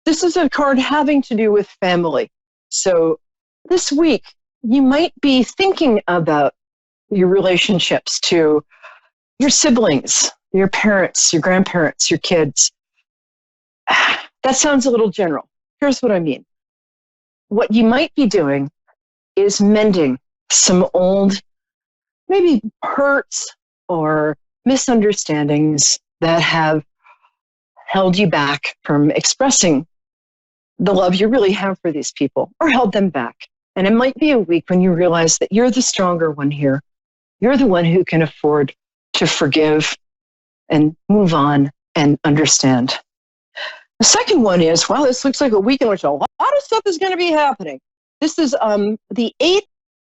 This is a card having to do with family. So this week, you might be thinking about your relationships to your siblings, your parents, your grandparents, your kids. That sounds a little general. Here's what I mean. What you might be doing is mending some old, maybe hurts or misunderstandings that have held you back from expressing the love you really have for these people, or held them back. And it might be a week when you realize that you're the stronger one here. You're the one who can afford to forgive and move on and understand. The second one is, well, this looks like a week in which a lot of stuff is going to be happening. This is the 8th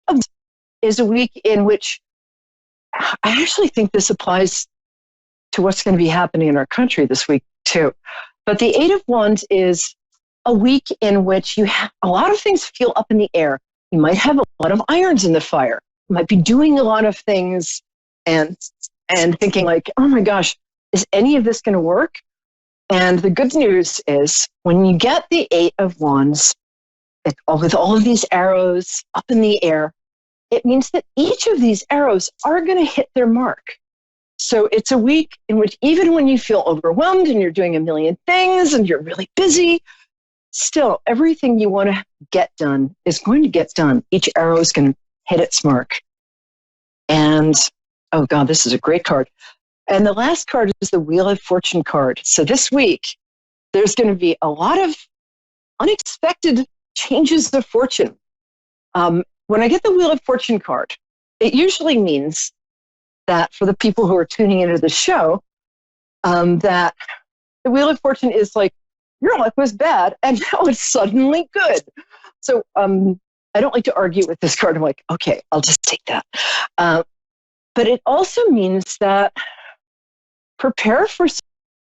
of is a week in which I actually think this applies to what's going to be happening in our country this week too. But the 8 of Wands is a week in which you have a lot of things feel up in the air. You might have a lot of irons in the fire. You might be doing a lot of things and thinking like, oh my gosh, is any of this going to work? And the good news is when you get the 8 of Wands, with all of these arrows up in the air, it means that each of these arrows are going to hit their mark. So it's a week in which even when you feel overwhelmed and you're doing a million things and you're really busy, still everything you want to get done is going to get done. Each arrow is going to hit its mark. And, oh God, this is a great card. And the last card is the Wheel of Fortune card. So this week, there's going to be a lot of unexpected changes of fortune. When I get the Wheel of Fortune card, it usually means that for the people who are tuning into the show, that the Wheel of Fortune is like, your luck was bad, and now it's suddenly good. So I don't like to argue with this card. I'm like, okay, I'll just take that. But it also means that prepare for some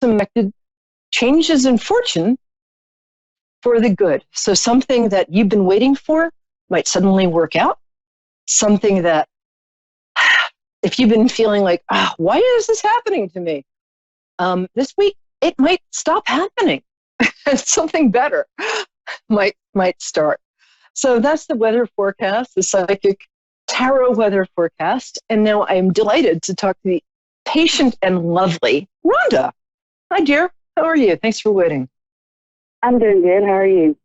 unexpected changes in fortune for the good. So something that you've been waiting for might suddenly work out. Something that, if you've been feeling like, why is this happening to me? This week, it might stop happening. Something better might start. So that's the weather forecast, the psychic tarot weather forecast. And now I'm delighted to talk to the patient and lovely Rhonda. Hi, dear. How are you? Thanks for waiting. I'm doing good. How are you?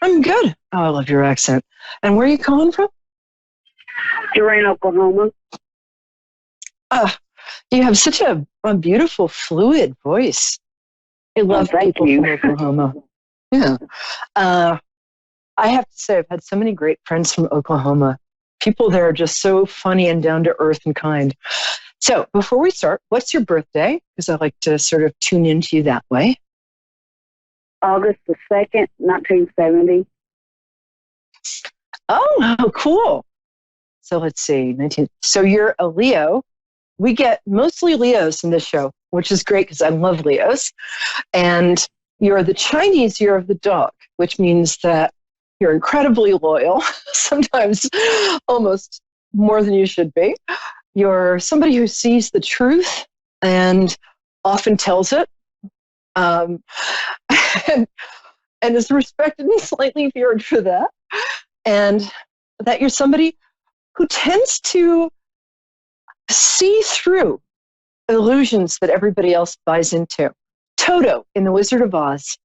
I'm good. Oh, I love your accent. And where are you calling from? Durant, Oklahoma. You have such a beautiful, fluid voice. I love people from Oklahoma. Yeah. I have to say, I've had so many great friends from Oklahoma. People there are just so funny and down to earth and kind. So before we start, what's your birthday? Because I like to sort of tune into you that way. August the 2nd, 1970. Oh, how cool. So let's see. So you're a Leo. We get mostly Leos in this show, which is great because I love Leos. And you're the Chinese year of the dog, which means that you're incredibly loyal, sometimes almost more than you should be. You're somebody who sees the truth and often tells it, and is respected and slightly feared for that. And that you're somebody who tends to see through illusions that everybody else buys into. Toto in The Wizard of Oz.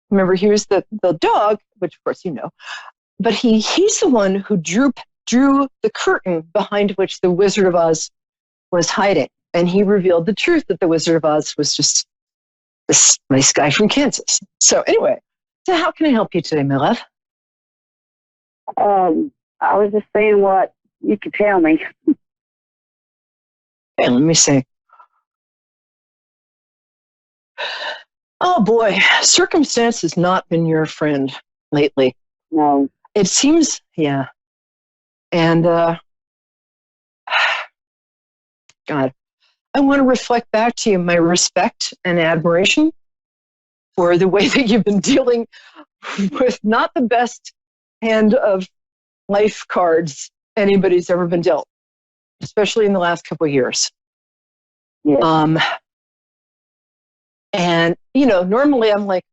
Remember, he was the dog, which of course you know, but he's the one who drew the curtain behind which the Wizard of Oz was hiding. And he revealed the truth that the Wizard of Oz was just this nice guy from Kansas. So anyway, so how can I help you today, my love? I was just saying what you could tell me. Okay, let me see. Oh boy, circumstance has not been your friend lately. No. It seems, yeah. And God, I want to reflect back to you my respect and admiration for the way that you've been dealing with not the best hand of life cards anybody's ever been dealt, especially in the last couple of years. Yeah. And, you know, normally I'm like,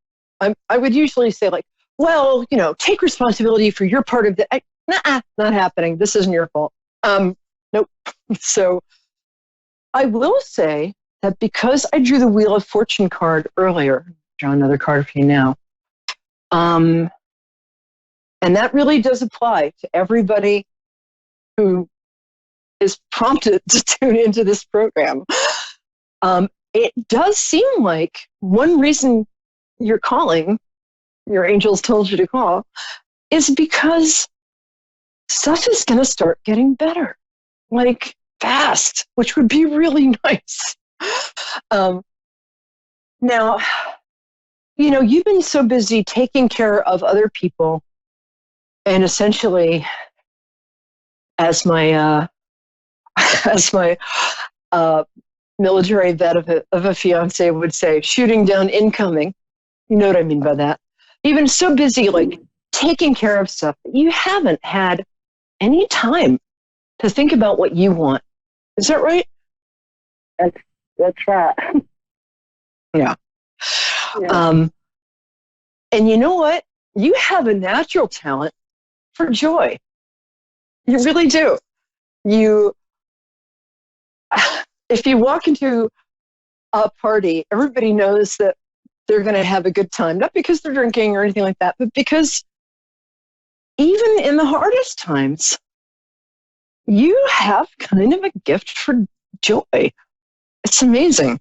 I would usually say like, well, you know, take responsibility for your part of the, nah, not happening. This isn't your fault. Nope. So I will say that because I drew the Wheel of Fortune card earlier, draw another card for you now. And that really does apply to everybody who is prompted to tune into this program. It does seem like one reason you're calling, your angels told you to call, is because stuff is going to start getting better, like fast, which would be really nice. Now, you know, you've been so busy taking care of other people, and essentially, as my military vet of a fiance would say, shooting down incoming. You know what I mean by that. You've been so busy, like, taking care of stuff that you haven't had any time to think about what you want. Is that right? That's right. Yeah. And you know what? You have a natural talent for joy. You really do. If you walk into a party, everybody knows that they're going to have a good time, not because they're drinking or anything like that, but because even in the hardest times, you have kind of a gift for joy. It's amazing.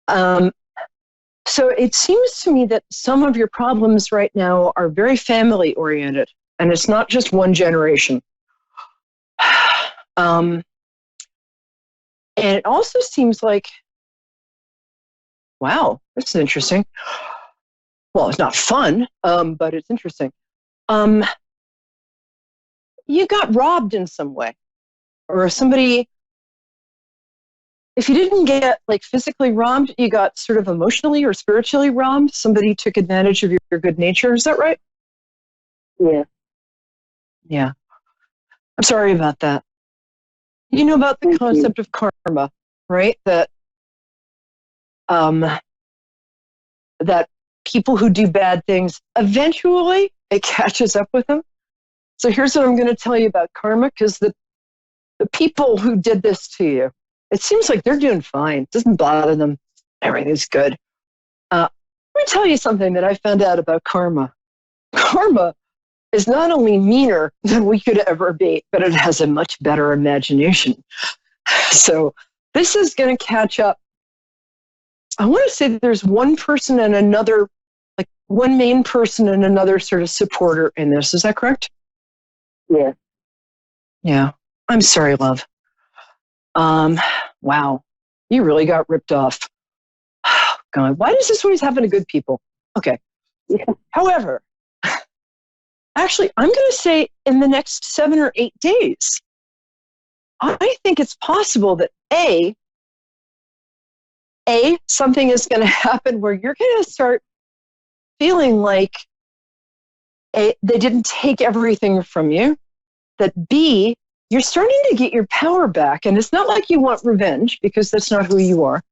So it seems to me that some of your problems right now are very family oriented, and it's not just one generation. And it also seems like, wow, this is interesting. Well, it's not fun, but it's interesting. You got robbed in some way, or somebody, if you didn't get like physically robbed, you got sort of emotionally or spiritually robbed. Somebody took advantage of your good nature. Is that right? Yeah. Yeah. I'm sorry about that. You know about the concept of karma, right? That people who do bad things, eventually it catches up with them. So here's what I'm going to tell you about karma, because the people who did this to you, it seems like they're doing fine. It doesn't bother them. Everything's good. Let me tell you something that I found out about karma. Karma is not only meaner than we could ever be, but it has a much better imagination. So this is going to catch up. I want to say that there's one person and another, like one main person and another sort of supporter in this. Is that correct? Yeah. Yeah. I'm sorry, love. Wow. You really got ripped off. God, why does this always happen to good people? Okay. Yeah. However, actually, I'm going to say in the next 7 or 8 days, I think it's possible that something is going to happen where you're going to start feeling like they didn't take everything from you, that B, you're starting to get your power back. And it's not like you want revenge, because that's not who you are.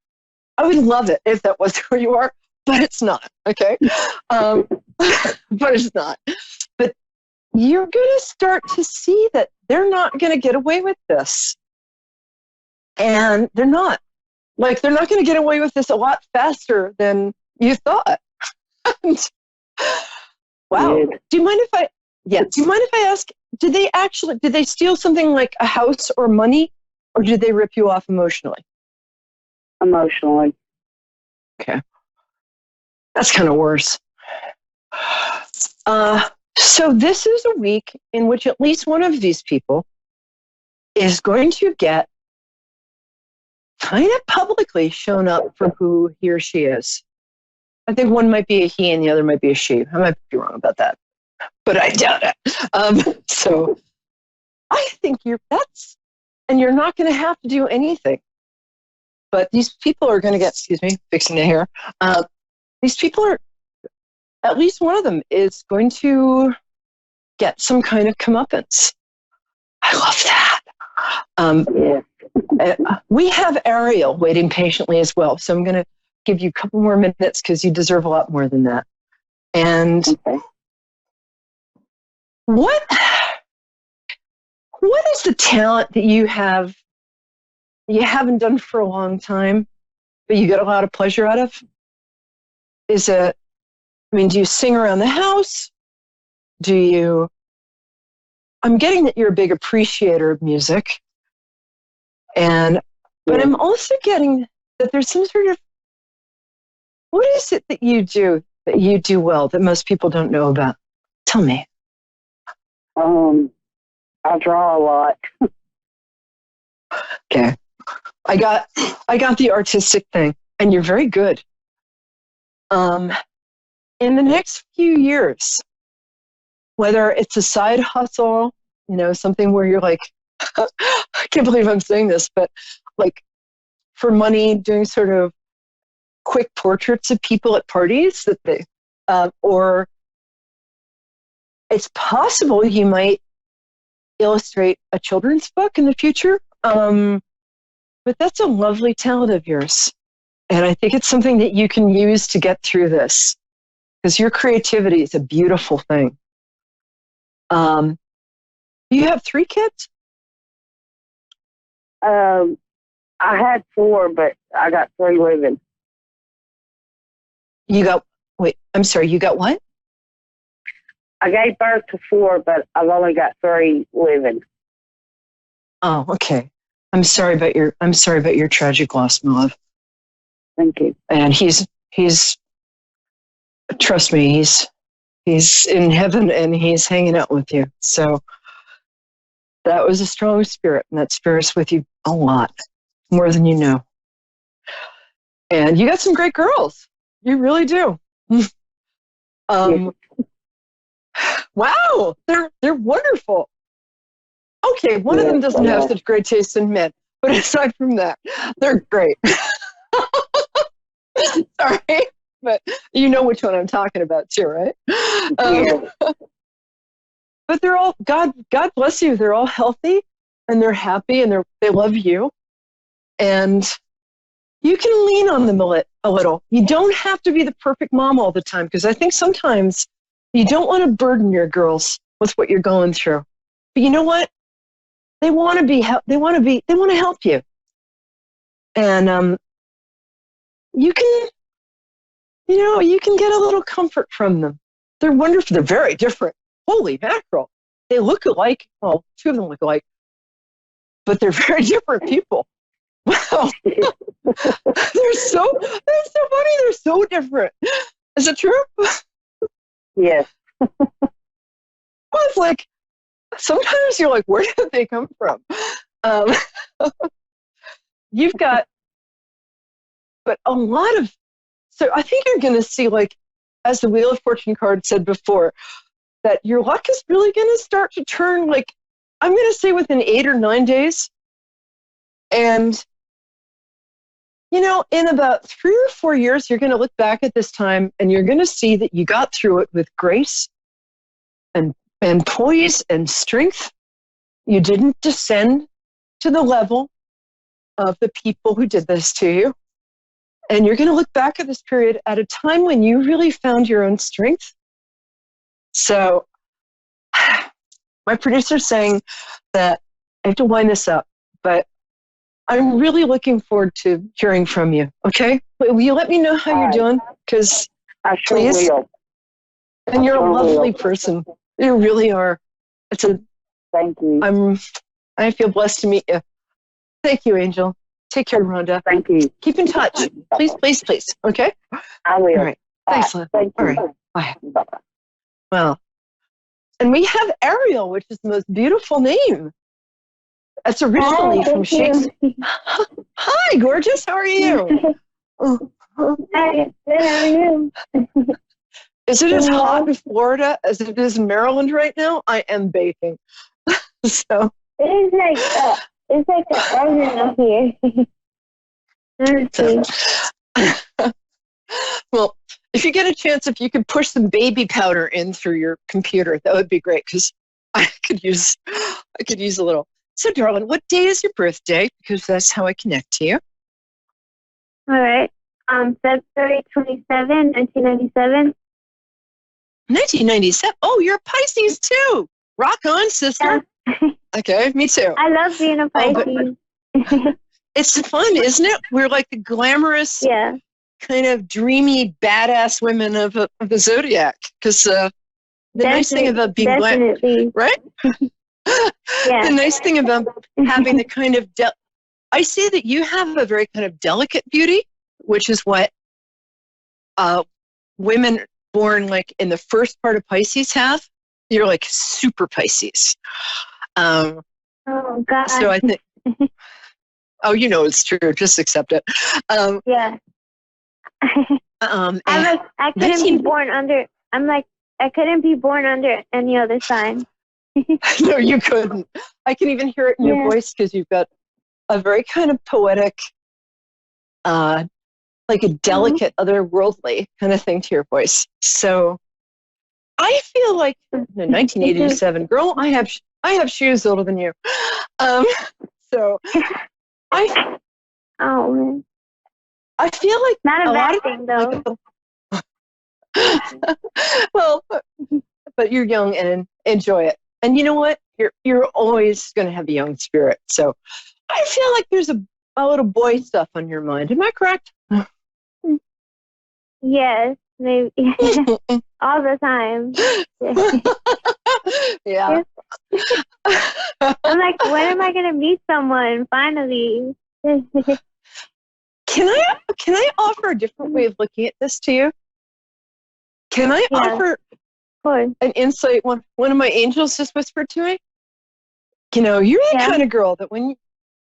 I would love it if that was who you are, but it's not, okay? But it's not. But you're going to start to see that they're not going to get away with this. And they're not. Like, they're not going to get away with this a lot faster than you thought. Wow. Do you mind if I ask, did they steal something like a house or money, or did they rip you off emotionally? emotionally. Okay. That's kind of worse. So this is a week in which at least one of these people is going to get kind of publicly shown up for who he or she is. I think one might be a he and the other might be a she. I might be wrong about that, but I doubt it. So I think and you're not going to have to do anything. But these people are going to get, excuse me, fixing the hair. These people are, at least one of them is going to get some kind of comeuppance. I love that. We have Ariel waiting patiently as well. So I'm going to give you a couple more minutes because you deserve a lot more than that. And what is the talent that you have that you haven't done for a long time, but you get a lot of pleasure out of? Do you sing around the house? I'm getting that you're a big appreciator of music. But I'm also getting that there's some sort of, what is it that you do well that most people don't know about? Tell me. I draw a lot. Okay. I got the artistic thing, and you're very good. In the next few years, whether it's a side hustle, something where you're like, I can't believe I'm saying this, but like for money, doing sort of quick portraits of people at parties or it's possible you might illustrate a children's book in the future. But that's a lovely talent of yours. And I think it's something that you can use to get through this because your creativity is a beautiful thing. You have 3 kids? I had 4, but I got 3 living. You got what? I gave birth to 4, but I've only got 3 living. Oh, okay. I'm sorry about your tragic loss, my love. Thank you. And he's trust me, he's in heaven and he's hanging out with you. So that was a strong spirit, and that spirit's with you a lot, more than you know. And you got some great girls. You really do. Wow, they're wonderful. Okay, one of them doesn't have such great taste in men, but aside from that, they're great. Sorry, but you know which one I'm talking about too, right? But they're all, God bless you, they're all healthy and they're happy and they love you. And you can lean on them a little. You don't have to be the perfect mom all the time, because I think sometimes you don't want to burden your girls with what you're going through. But you know what? They want to help you. And you can get a little comfort from them. They're wonderful. They're very different. Holy mackerel. They look alike. Well, 2 of them look alike, but they're very different people. Wow. They're so funny. They're so different. Is it true? Yes. Well, it's like, sometimes you're like, where did they come from? You've got, but a lot of, so I think you're going to see, like, as the Wheel of Fortune card said before, that your luck is really going to start to turn, like, I'm going to say within 8 or 9 days. And, in about 3 or 4 years, you're going to look back at this time and you're going to see that you got through it with grace and poise and strength. You didn't descend to the level of the people who did this to you. And you're going to look back at this period at a time when you really found your own strength. So my producer's saying that I have to wind this up, but I'm really looking forward to hearing from you. Okay? Will you let me know how you're doing? Because I sure please. will. And you're a lovely person. You really are. Thank you. I feel blessed to meet you. Thank you, Angel. Take Take care, Rhonda. Thank you. Keep in touch. Please, please, please. Okay? I will. All right. Thanks, Lynn. Thank All you. right. Bye. Well, and we have Ariel, which is the most beautiful name. That's originally from Shakespeare. Hi, gorgeous. How are you? Hi, good, how are you? Is it as hot in Florida as it is in Maryland right now? I am baking. So It's like the oven up here. Honestly. well, if you get a chance, if you could push some baby powder in through your computer, that would be great because I could use a little. So, darling, what day is your birthday? Because that's how I connect to you. All right. February 27, 1997. 1997. Oh, you're a Pisces too. Rock on, sister. Yeah. Okay, me too. I love being a Pisces. It's fun, isn't it? We're like the glamorous, Yeah. kind of dreamy, badass women of the zodiac. Because the nice thing about being definitely. right? Yeah. The nice thing about having the kind of I see that you have a very kind of delicate beauty, which is what women born like in the first part of Pisces have. You're like super Pisces. Oh God. So I think. Oh, you know it's true. Just accept it. Yeah. I couldn't be born under. I couldn't be born under any other sign. No, you couldn't. I can even hear it in your voice because you've got a very kind of poetic, like a delicate, otherworldly kind of thing to your voice. So I feel like in 1987, girl, I have shoes older than you. So Oh man. I feel like Not a lot bad of thing though. well, but you're young and enjoy it. And you know what? You're always going to have a young spirit. So I feel like there's a little boy stuff on your mind. Am I correct? Yes, maybe. All the time. Yeah. I'm like, when am I gonna meet someone finally? Can I offer a different way of looking at this to you? Can I offer an insight? One of my angels just whispered to me. You know, you're the kind of girl that when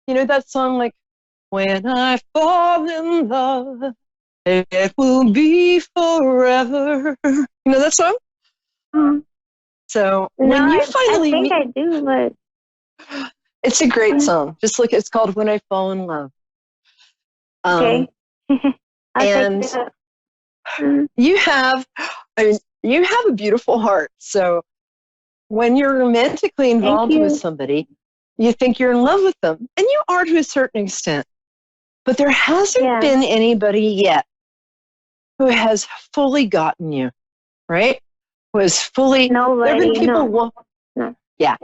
you know that song like when I fall in love, it will be forever. You know that song? Mm-hmm. So when you finally I think I do, but it's a great song. Just look, it's called When I Fall in Love. Okay. And you have a beautiful heart. So when you're romantically involved with somebody, you think you're in love with them, and you are to a certain extent. But there hasn't been anybody yet who has fully gotten you, right? Who has fully. Nobody. There have been people. No. Yeah,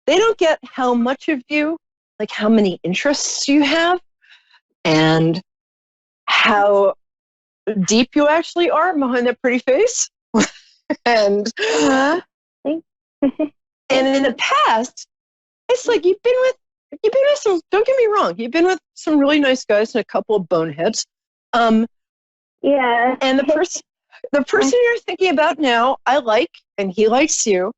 they don't get how much of you, like how many interests you have, and how deep you actually are behind that pretty face. And and in the past, it's like you've been with some, don't get me wrong, you've been with some really nice guys and a couple of boneheads. Yeah. And the person you're thinking about now, I like, and he likes you.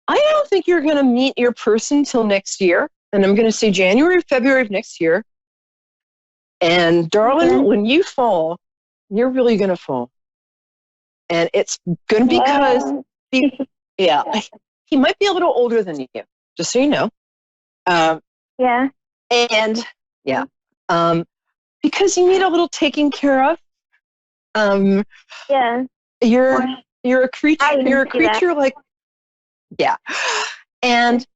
I don't think you're going to meet your person till next year. And I'm going to say January or February of next year. And darling, when you fall, you're really going to fall. And it's going to be because, he might be a little older than you, just so you know. And because you need a little taking care of. You're a creature. You're a creature like, and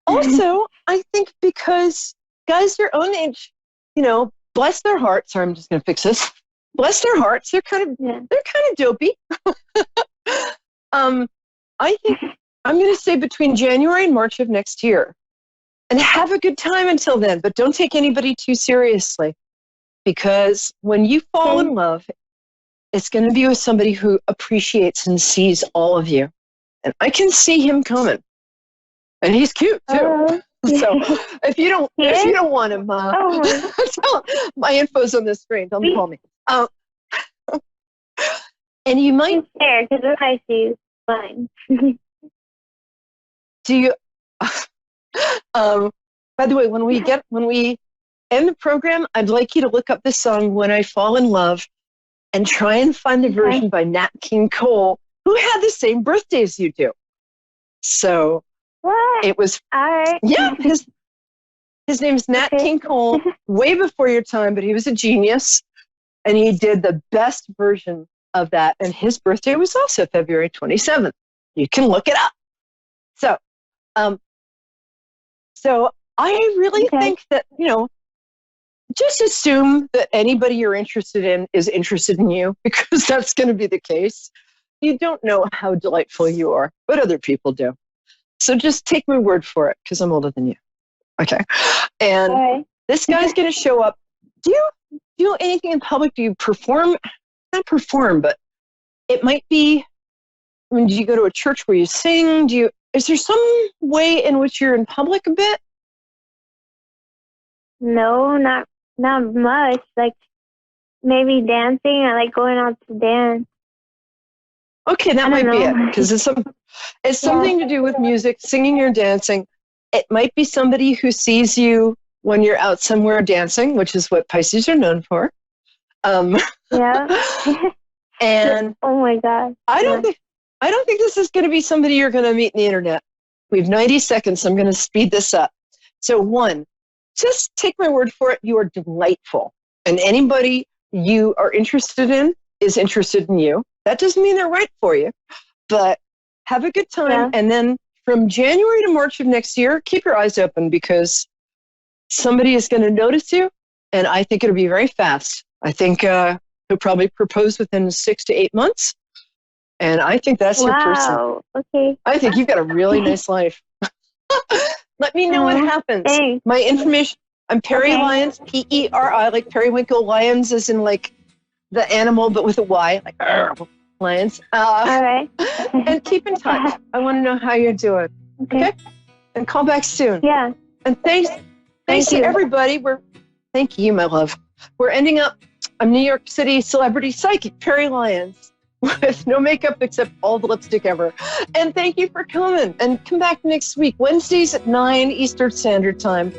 also I think because guys your own age, you know, bless their hearts. Sorry, I'm just going to fix this. Bless their hearts. They're kind of dopey. I think I'm going to say between January and March of next year, and have a good time until then. But don't take anybody too seriously, because when you fall in love, it's going to be with somebody who appreciates and sees all of you. And I can see him coming. And he's cute, too. So if you don't want him, my info's on the screen. Don't call me. And you might fair because if I see you, fine. do you? By the way, when we end the program, I'd like you to look up the song "When I Fall in Love" and try and find the version by Nat King Cole, who had the same birthday as you do. So What? it was. All right. Yeah, his name's Nat King Cole, way before your time, but he was a genius, and he did the best version of that. And his birthday was also February 27th. You can look it up. So I really think that, just assume that anybody you're interested in is interested in you, because that's going to be the case. You don't know how delightful you are, but other people do. So just take my word for it, because I'm older than you. Okay. And this guy's going to show up. Do you do anything in public? Do you perform? Not perform, but it might be, do you go to a church where you sing? Is there some way in which you're in public a bit? No, not much. Like maybe dancing. I like going out to dance. Okay, that might be it, because it's something to do with music, singing or dancing. It might be somebody who sees you when you're out somewhere dancing, which is what Pisces are known for. Yeah. And oh my God. I don't think this is going to be somebody you're going to meet on the internet. We have 90 seconds, so I'm going to speed this up. So 1, just take my word for it. You are delightful, and anybody you are interested in is interested in you. That doesn't mean they're right for you, but have a good time. Yeah. And then from January to March of next year, keep your eyes open, because somebody is going to notice you, and I think it'll be very fast. I think he'll probably propose within 6 to 8 months, and I think that's your person. Okay. I think you've got a really nice life. Let me know what happens. Thanks. My information, I'm Perry Lyons, Peri, like periwinkle. Lions as in like the animal, but with a Y, like lions. All right. And keep in touch. I want to know how you're doing. Okay? And call back soon. Yeah. And thanks to everybody. Thank you, my love. We're ending up, I'm New York City celebrity psychic, Perry Lyons, with no makeup except all the lipstick ever. And thank you for coming. And come back next week, Wednesdays at 9 Eastern Standard Time.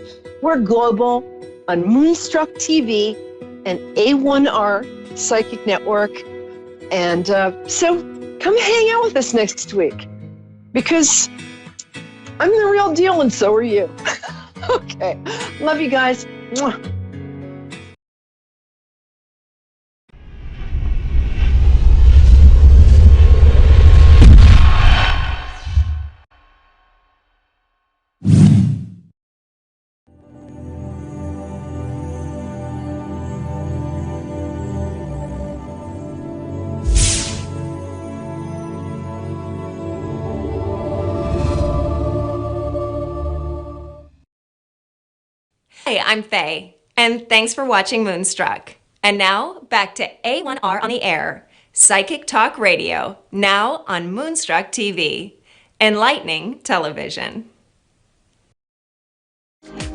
We're global on Moonstruck TV and A1R Psychic Network. And so come hang out with us next week, because I'm the real deal and so are you. Okay. Love you guys. Mwah. Hey, I'm Faye, and thanks for watching Moonstruck. And now, back to A1R on the air, Psychic Talk Radio, now on Moonstruck TV, enlightening television.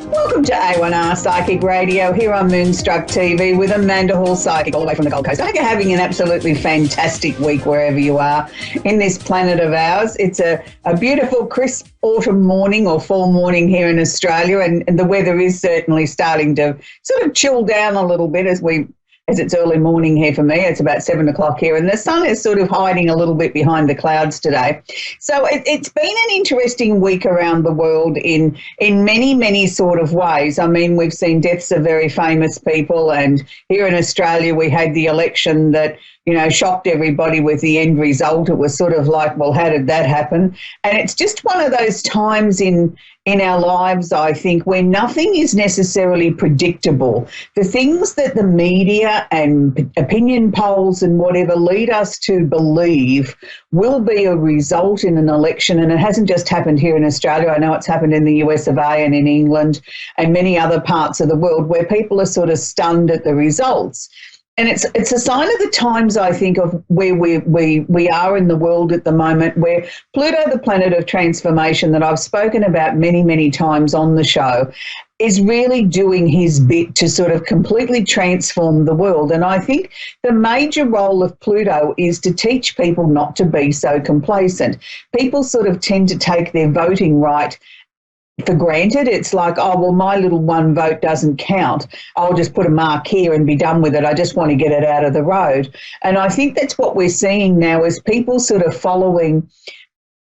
Welcome to A1R Psychic Radio here on Moonstruck TV with Amanda Hall Psychic, all the way from the Gold Coast. I hope you're having an absolutely fantastic week wherever you are in this planet of ours. It's a beautiful, crisp autumn morning or fall morning here in Australia, and the weather is certainly starting to sort of chill down a little bit as it's early morning here for me. It's about 7 o'clock here, and the sun is sort of hiding a little bit behind the clouds today. So it's been an interesting week around the world in many, many sort of ways. I mean, we've seen deaths of very famous people, and here in Australia we had the election that, shocked everybody with the end result. It was sort of like, well, how did that happen? And it's just one of those times in our lives, I think, where nothing is necessarily predictable. The things that the media and opinion polls and whatever lead us to believe will be a result in an election, and it hasn't just happened here in Australia. I know it's happened in the US of A and in England and many other parts of the world where people are sort of stunned at the results. And it's a sign of the times, I think, of where we are in the world at the moment, where Pluto, the planet of transformation that I've spoken about many, many times on the show, is really doing his bit to sort of completely transform the world. And I think the major role of Pluto is to teach people not to be so complacent. People sort of tend to take their voting right for granted. It's like, oh, well, my little one vote doesn't count. I'll just put a mark here and be done with it. I just want to get it out of the road. And I think that's what we're seeing now, is people sort of following,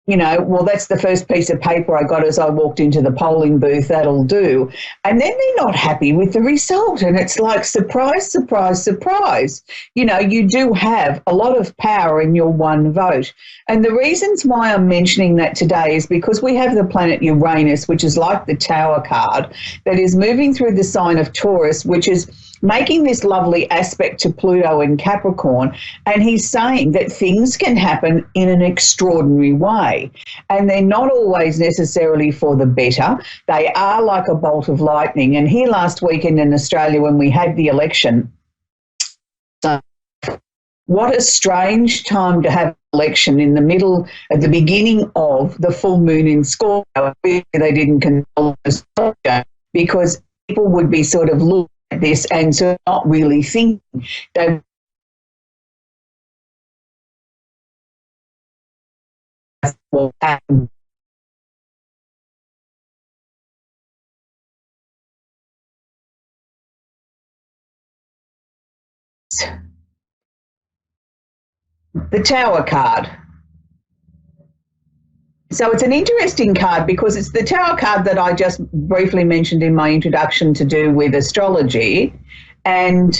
you know, well, that's the first piece of paper I got as I walked into the polling booth, that'll do. And then they're not happy with the result. And it's like, surprise, surprise, surprise. You know, you do have a lot of power in your one vote. And the reasons why I'm mentioning that today is because we have the planet Uranus, which is like the Tower card, that is moving through the sign of Taurus, which is making this lovely aspect to Pluto in Capricorn. And he's saying that things can happen in an extraordinary way. And they're not always necessarily for the better. They are like a bolt of lightning. And here last weekend in Australia, when we had the election, what a strange time to have an election in the middle, at the beginning of the full moon in Scorpio. They didn't control the structure, because people would be sort of looking at this and sort of not really thinking. They will happen. The Tower card. So it's an interesting card because it's the Tower card that I just briefly mentioned in my introduction to do with astrology. And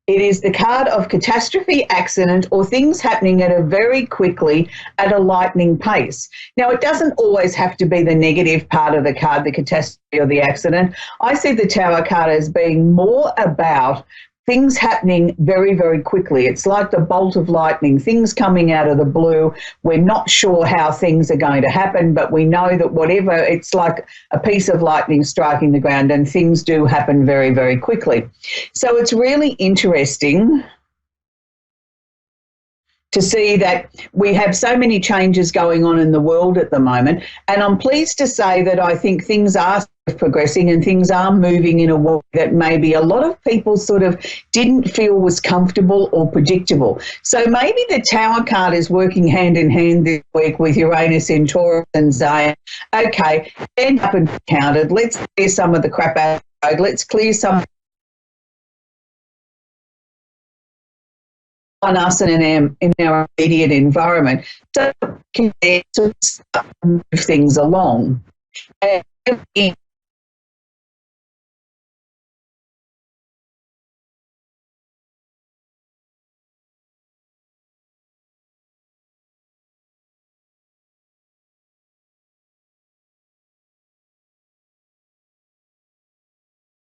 it is the card of catastrophe, accident, or things happening at a very quickly at a lightning pace. Now, it doesn't always have to be the negative part of the card, the catastrophe or the accident. I see the Tower card as being more about things happening very, very quickly. It's like the bolt of lightning, things coming out of the blue. We're not sure how things are going to happen, but we know that whatever, it's like a piece of lightning striking the ground, and things do happen very, very quickly. So it's really interesting to see that we have so many changes going on in the world at the moment. And I'm pleased to say that I think things are progressing and things are moving in a way that maybe a lot of people sort of didn't feel was comfortable or predictable. So maybe the Tower card is working hand in hand this week with Uranus in Taurus and saying, okay, end up and counted. Let's clear some of the crap out of the road. Let's clear some on us and in our immediate environment, so can sort of move things along. And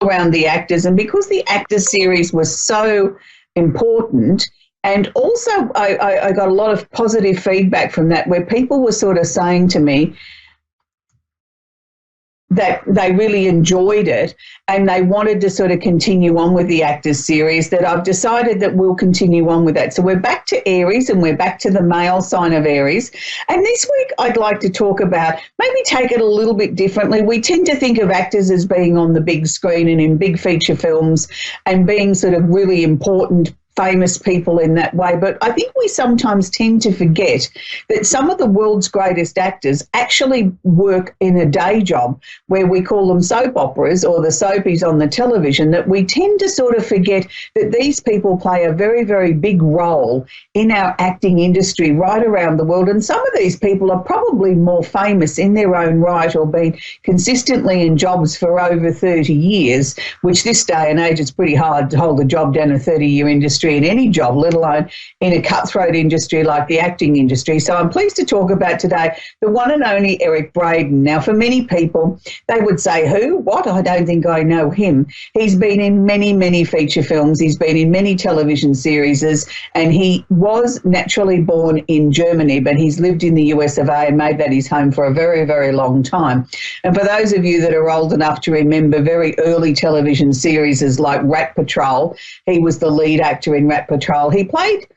around the actors, and because the actors series was so important. And also I got a lot of positive feedback from that, where people were sort of saying to me that they really enjoyed it and they wanted to sort of continue on with the actors series, that I've decided that we'll continue on with that. So we're back to Aries, and we're back to the male sign of Aries. And this week I'd like to talk about, maybe take it a little bit differently. We tend to think of actors as being on the big screen and in big feature films and being sort of really important, famous people in that way, but I think we sometimes tend to forget that some of the world's greatest actors actually work in a day job, where we call them soap operas or the soapies on the television, that we tend to sort of forget that these people play a very, very big role in our acting industry right around the world. And some of these people are probably more famous in their own right, or been consistently in jobs for over 30 years, which this day and age it's pretty hard to hold a job down a 30-year industry industry, in any job, let alone in a cutthroat industry like the acting industry. So I'm pleased to talk about today the one and only Eric Braeden. Now, for many people, they would say, who? What? I don't think I know him. He's been in many, many feature films. He's been in many television series, and he was naturally born in Germany, but he's lived in the US of A and made that his home for a very, very long time. And for those of you that are old enough to remember very early television series like Rat Patrol, he was the lead actor in Rat Patrol. He played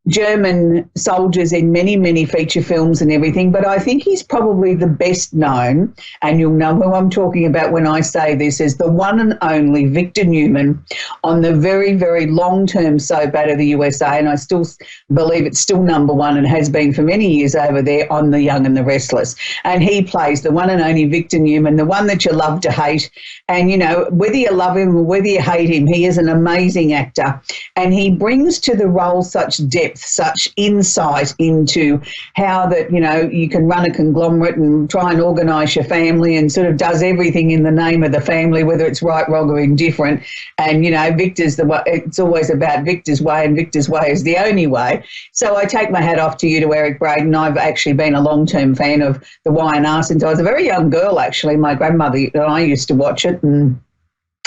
German soldiers in many, many feature films and everything, but I think he's probably the best known, and you'll know who I'm talking about when I say this, is the one and only Victor Newman on the very, very long-term soap out of the USA, and I still believe it's still number one and has been for many years over there on The Young and the Restless. And he plays the one and only Victor Newman, the one that you love to hate. And, you know, whether you love him or whether you hate him, he is an amazing actor, and he brings to the role such depth, such insight into how that, you know, you can run a conglomerate and try and organise your family, and sort of does everything in the name of the family, whether it's right, wrong or indifferent. And, you know, Victor's the way, it's always about Victor's way, and Victor's way is the only way. So I take my hat off to you, to Eric Braeden. I've actually been a long-term fan of the Y&R since I was a very young girl, actually. My grandmother and I used to watch it, and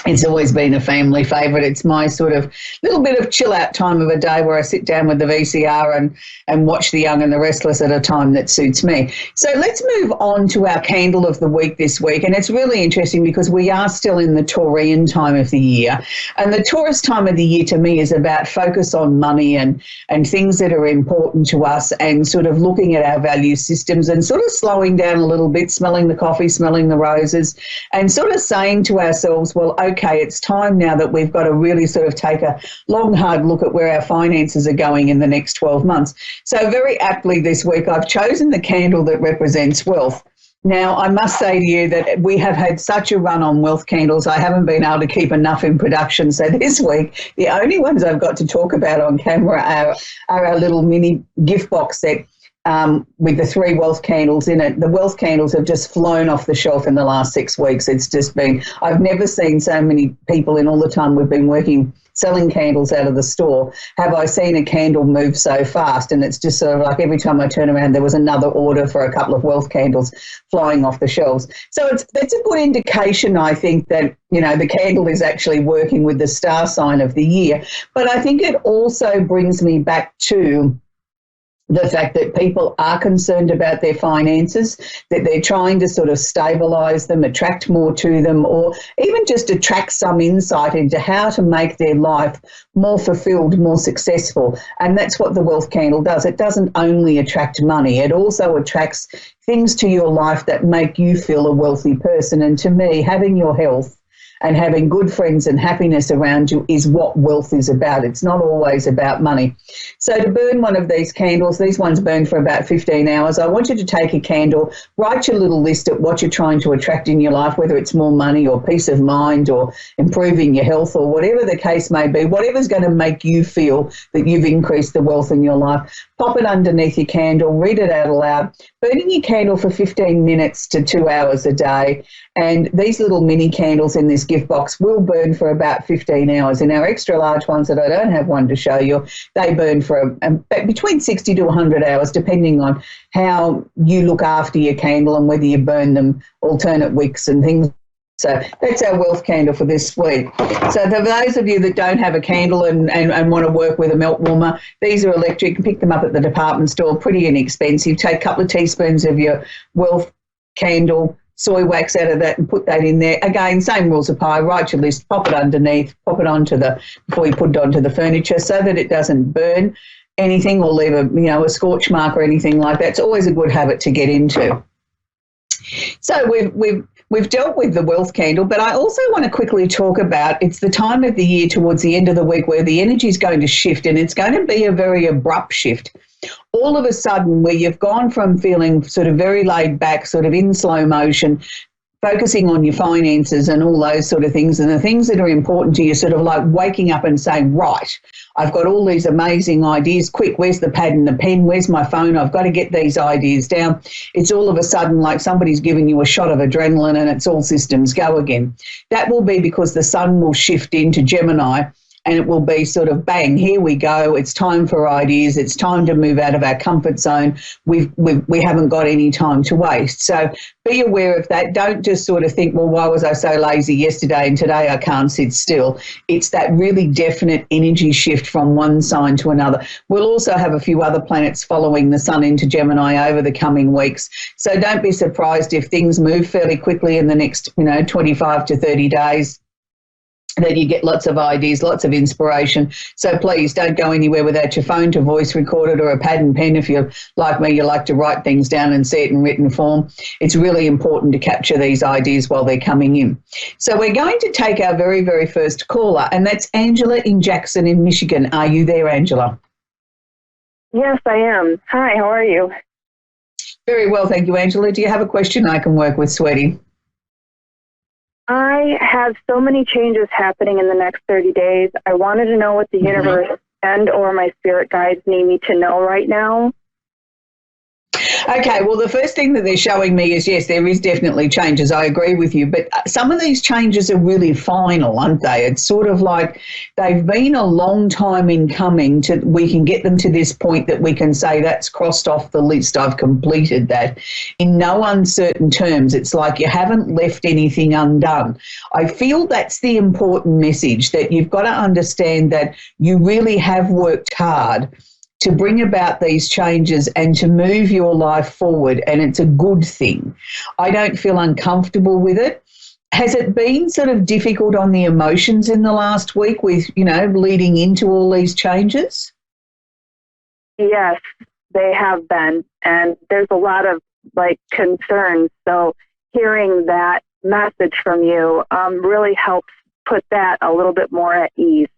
it's always been a family favourite. It's my sort of little bit of chill-out time of a day where I sit down with the VCR and watch The Young and the Restless at a time that suits me. So let's move on to our candle of the week this week. And it's really interesting because we are still in the Taurian time of the year. And the Taurus time of the year to me is about focus on money and things that are important to us, and sort of looking at our value systems and sort of slowing down a little bit, smelling the coffee, smelling the roses, and sort of saying to ourselves, well, okay, it's time now that we've got to really sort of take a long, hard look at where our finances are going in the next 12 months. So very aptly this week, I've chosen the candle that represents wealth. Now, I must say to you that we have had such a run on wealth candles, I haven't been able to keep enough in production. So this week, the only ones I've got to talk about on camera are our little mini gift box set with the 3 wealth candles in it. The wealth candles have just flown off the shelf in the last 6 weeks. It's just been, I've never seen so many people in all the time we've been working selling candles out of the store, have I seen a candle move so fast. And it's just sort of like every time I turn around, there was another order for a couple of wealth candles flying off the shelves. So that's a good indication, I think, that, you know, the candle is actually working with the star sign of the year. But I think it also brings me back to the fact that people are concerned about their finances, that they're trying to sort of stabilise them, attract more to them, or even just attract some insight into how to make their life more fulfilled, more successful. And that's what the wealth candle does. It doesn't only attract money, it also attracts things to your life that make you feel a wealthy person. And to me, having your health and having good friends and happiness around you is what wealth is about. It's not always about money. So to burn one of these candles, these ones burn for about 15 hours. I want you to take a candle, write your little list of what you're trying to attract in your life, whether it's more money or peace of mind or improving your health or whatever the case may be, whatever's going to make you feel that you've increased the wealth in your life. Pop it underneath your candle, read it out aloud, burning your candle for 15 minutes to 2 hours a day. And these little mini candles in this gift box will burn for about 15 hours. In our extra large ones that I don't have one to show you, they burn for between 60 to 100 hours, depending on how you look after your candle and whether you burn them alternate wicks and things. So that's our wealth candle for this week. So for those of you that don't have a candle and want to work with a melt warmer, these are electric. You can pick them up at the department store, pretty inexpensive. Take a couple of teaspoons of your wealth candle, soy wax out of that and put that in there. Again, same rules apply. Write your list, pop it underneath, pop it onto before you put it onto the furniture so that it doesn't burn anything or leave a scorch mark or anything like that. It's always a good habit to get into. So we've dealt with the wealth candle, but I also want to quickly talk about, it's the time of the year towards the end of the week where the energy is going to shift, and it's going to be a very abrupt shift. All of a sudden, where you've gone from feeling sort of very laid back, sort of in slow motion, focusing on your finances and all those sort of things, and the things that are important to you, sort of like waking up and saying, right, I've got all these amazing ideas. Quick, where's the pad and the pen? Where's my phone? I've got to get these ideas down. It's all of a sudden like somebody's giving you a shot of adrenaline and it's all systems go again. That will be because the sun will shift into Gemini, and it will be sort of bang, here we go. It's time for ideas. It's time to move out of our comfort zone. We haven't got any time to waste. So be aware of that. Don't just sort of think, well, why was I so lazy yesterday and today I can't sit still? It's that really definite energy shift from one sign to another. We'll also have a few other planets following the sun into Gemini over the coming weeks. So don't be surprised if things move fairly quickly in the next, 25 to 30 days. That you get lots of ideas, lots of inspiration. So please don't go anywhere without your phone to voice record it or a pad and pen. If you're like me, you like to write things down and see it in written form. It's really important to capture these ideas while they're coming in. So we're going to take our very, very first caller, and that's Angela in Jackson in Michigan. Are you there, Angela? Yes, I am. Hi, how are you? Very well, thank you, Angela. Do you have a question I can work with, sweetie? I have so many changes happening in the next 30 days. I wanted to know what the universe and or my spirit guides need me to know right now. Okay, well, the first thing that they're showing me is, yes, there is definitely changes. I agree with you. But some of these changes are really final, aren't they? It's sort of like they've been a long time in coming to we can get them to this point that we can say that's crossed off the list. I've completed that. In no uncertain terms, it's like you haven't left anything undone. I feel that's the important message, that you've got to understand that you really have worked hard to bring about these changes and to move your life forward, and it's a good thing. I don't feel uncomfortable with it. Has it been sort of difficult on the emotions in the last week with, leading into all these changes? Yes, they have been. And there's a lot of concerns. So hearing that message from you really helps put that a little bit more at ease.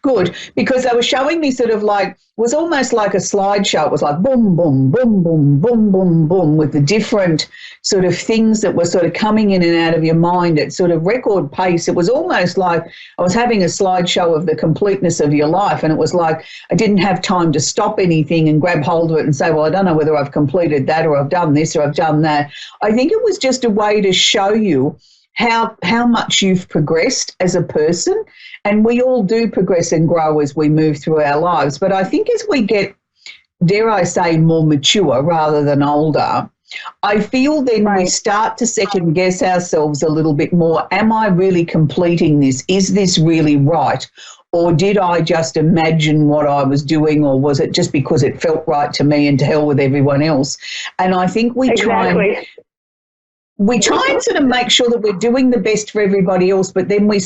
Good, because they were showing me sort of it was almost like a slideshow. It was like boom, boom, boom, boom, boom, boom, boom, with the different sort of things that were sort of coming in and out of your mind at sort of record pace. It was almost like I was having a slideshow of the completeness of your life, and it was like I didn't have time to stop anything and grab hold of it and say, well, I don't know whether I've completed that or I've done this or I've done that. I think it was just a way to show you how much you've progressed as a person. And we all do progress and grow as we move through our lives. But I think as we get, dare I say, more mature rather than older, I feel then we start to second guess ourselves a little bit more. Am I really completing this? Is this really right? Or did I just imagine what I was doing, or was it just because it felt right to me and to hell with everyone else? And I think we try and sort of make sure that we're doing the best for everybody else, but then we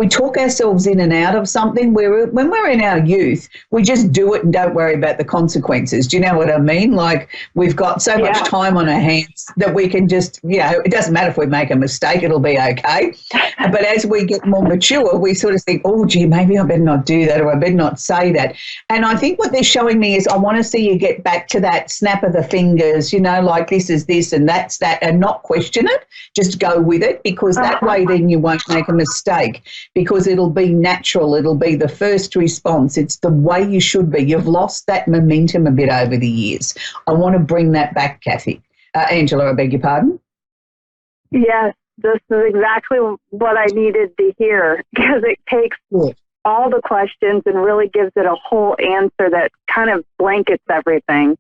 talk ourselves in and out of something where when we're in our youth, we just do it and don't worry about the consequences. Do you know what I mean? Like we've got so much time on our hands that we can just, it doesn't matter if we make a mistake, it'll be okay. But as we get more mature, we sort of think, oh, gee, maybe I better not do that, or I better not say that. And I think what they're showing me is I want to see you get back to that snap of the fingers, like this is this and that's that, and not question it, just go with it, because that way then you won't make a mistake, because it'll be natural, it'll be the first response, it's the way you should be. You've lost that momentum a bit over the years. I want to bring that back, Kathy. Angela, I beg your pardon? Yes, this is exactly what I needed to hear, because it takes all the questions and really gives it a whole answer that kind of blankets everything.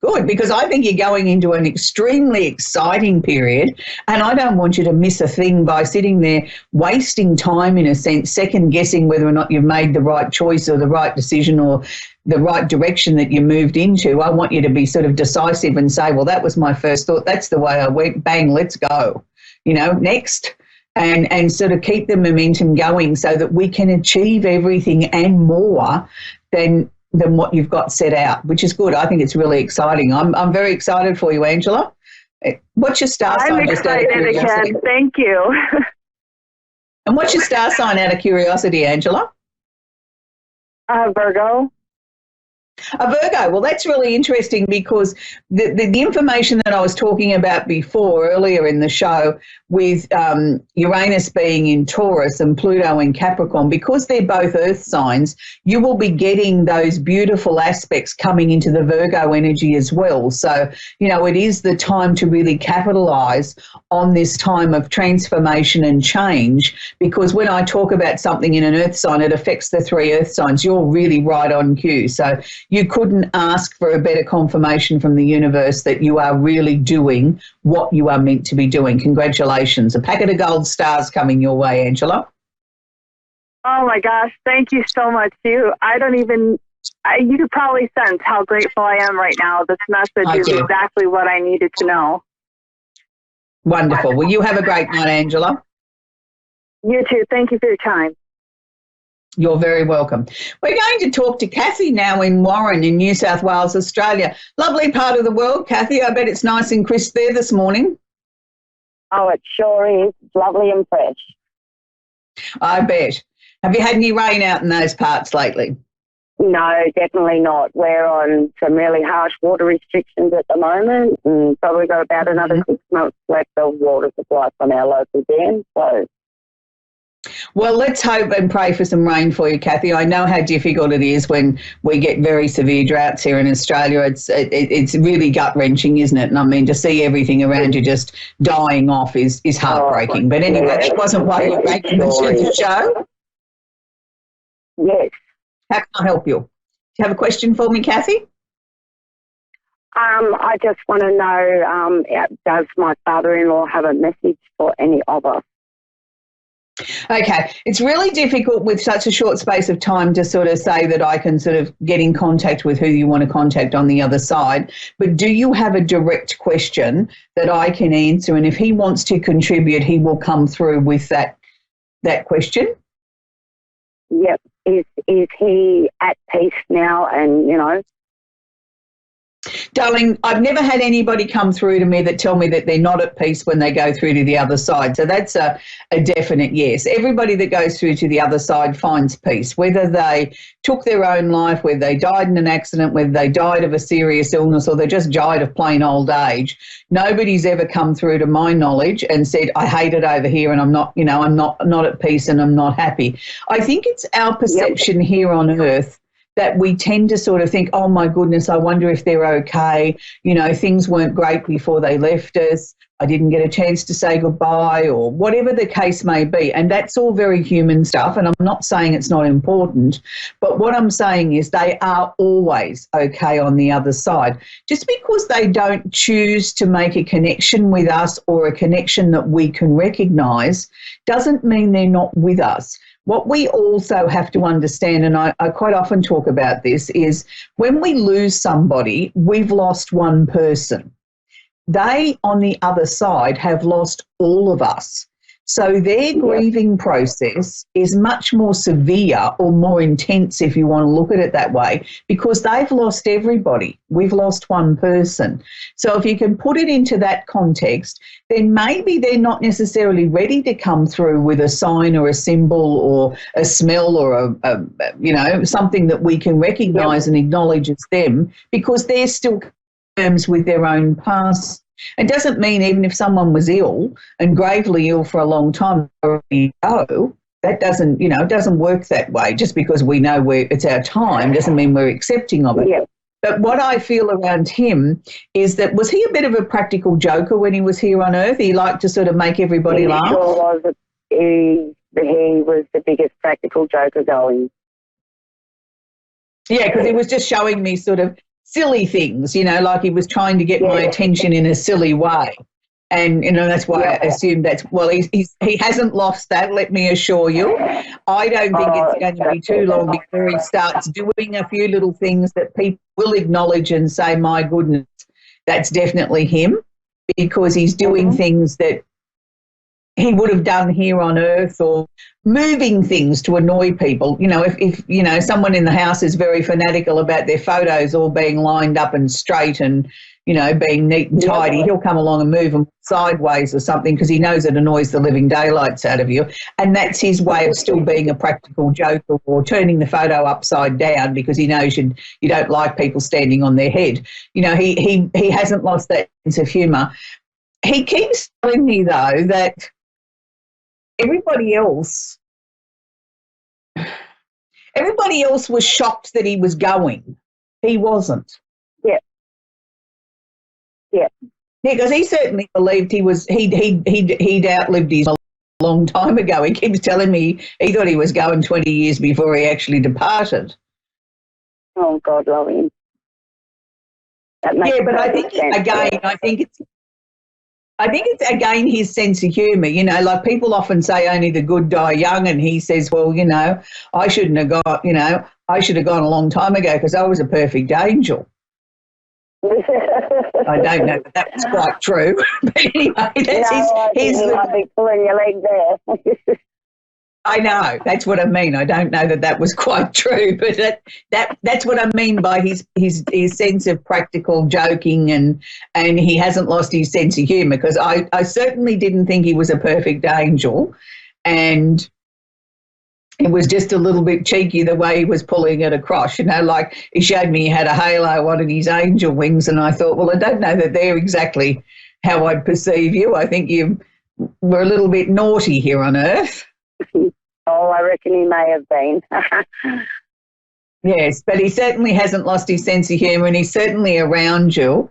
Good, because I think you're going into an extremely exciting period, and I don't want you to miss a thing by sitting there wasting time, in a sense, second guessing whether or not you've made the right choice or the right decision or the right direction that you moved into. I want you to be sort of decisive and say, well, that was my first thought, that's the way I went, bang, let's go, next. And sort of keep the momentum going so that we can achieve everything and more than what you've got set out, which is good. I think it's really exciting. I'm very excited for you, Angela. What's your star sign? I'm excited again. Thank you. And what's your star sign out of curiosity, Angela? Virgo. A Virgo. Well, that's really interesting because the information that I was talking about before, earlier in the show, with Uranus being in Taurus and Pluto in Capricorn, because they're both earth signs, you will be getting those beautiful aspects coming into the Virgo energy as well. So, it is the time to really capitalize on this time of transformation and change, because when I talk about something in an earth sign, it affects the 3 earth signs. You're really right on cue. So you couldn't ask for a better confirmation from the universe that you are really doing what you are meant to be doing. Congratulations. A packet of gold stars coming your way, Angela. Oh my gosh, thank you so much. You could probably sense how grateful I am right now. This message is exactly what I needed to know. Wonderful. Well, you have a great night, Angela. You too. Thank you for your time. You're very welcome. We're going to talk to Kathy now in Warren in New South Wales, Australia. Lovely part of the world, Kathy. I bet it's nice and crisp there this morning. Oh, it sure is. It's lovely and fresh. I bet. Have you had any rain out in those parts lately? No, definitely not. We're on some really harsh water restrictions at the moment, and probably got about another 6 months left of water supply from our local dam. So, well, let's hope and pray for some rain for you, Kathy. I know how difficult it is when we get very severe droughts here in Australia. It's really gut-wrenching, isn't it? And I mean, to see everything around you just dying off is heartbreaking. But anyway, that wasn't why you made the show. Yes. How can I help you? Do you have a question for me, Kathy? I just want to know, does my father-in-law have a message for any of us? Okay, it's really difficult with such a short space of time to sort of say that I can sort of get in contact with who you want to contact on the other side. But do you have a direct question that I can answer? And if he wants to contribute, he will come through with that question. Yep. Is he at peace now? And, Darling, I've never had anybody come through to me that tell me that they're not at peace when they go through to the other side. So that's a definite yes. Everybody that goes through to the other side finds peace, whether they took their own life, whether they died in an accident, whether they died of a serious illness, or they just died of plain old age. Nobody's ever come through to my knowledge and said, I hate it over here and I'm not at peace and I'm not happy. I think it's our perception here on earth that we tend to sort of think, oh, my goodness, I wonder if they're okay. Things weren't great before they left us. I didn't get a chance to say goodbye, or whatever the case may be. And that's all very human stuff. And I'm not saying it's not important. But what I'm saying is they are always okay on the other side. Just because they don't choose to make a connection with us or a connection that we can recognise doesn't mean they're not with us. What we also have to understand, and I quite often talk about this, is when we lose somebody, we've lost one person. They, on the other side, have lost all of us. So their grieving process is much more severe or more intense, if you want to look at it that way, because they've lost everybody. We've lost one person. So if you can put it into that context, then maybe they're not necessarily ready to come through with a sign or a symbol or a smell or something that we can recognise and acknowledge as them, because they're still terms with their own past. It doesn't mean even if someone was ill and gravely ill for a long time, that doesn't, it doesn't work that way. Just because we know it's our time doesn't mean we're accepting of it. Yeah. But what I feel around him is that, was he a bit of a practical joker when he was here on Earth? He liked to sort of make everybody laugh? Sure was. He was the biggest practical joker going. Yeah, because he was just showing me sort of silly things, like he was trying to get my attention in a silly way. And, that's why I assume he hasn't lost that, let me assure you. I don't think it's going to be too long before he starts doing a few little things that people will acknowledge and say, my goodness, that's definitely him, because he's doing things that he would have done here on Earth, or moving things to annoy people. If someone in the house is very fanatical about their photos all being lined up and straight and, being neat and tidy. He'll come along and move them sideways or something because he knows it annoys the living daylights out of you. And that's his way of still being a practical joker, or turning the photo upside down because he knows you don't like people standing on their head. He hasn't lost that sense of humour. He keeps telling me, though, that everybody else was shocked that he was going. He wasn't. Yeah. Yeah, because he certainly believed he'd outlived his a long time ago. He keeps telling me he thought he was going 20 years before he actually departed. Oh, God love him. Yeah, but I think it's again his sense of humour. Like people often say only the good die young, and he says, well, I shouldn't have gone. I should have gone a long time ago because I was a perfect angel. I don't know if that's quite true, but anyway, that's his you might be pulling your leg there. I know, that's what I mean. I don't know that was quite true, but that's what I mean by his sense of practical joking, and he hasn't lost his sense of humour, because I certainly didn't think he was a perfect angel, and it was just a little bit cheeky the way he was pulling it across, like he showed me he had a halo on his angel wings, and I thought, well, I don't know that they're exactly how I'd perceive you. I think you were a little bit naughty here on Earth. Oh, I reckon he may have been. Yes, but he certainly hasn't lost his sense of humour, and he's certainly around you.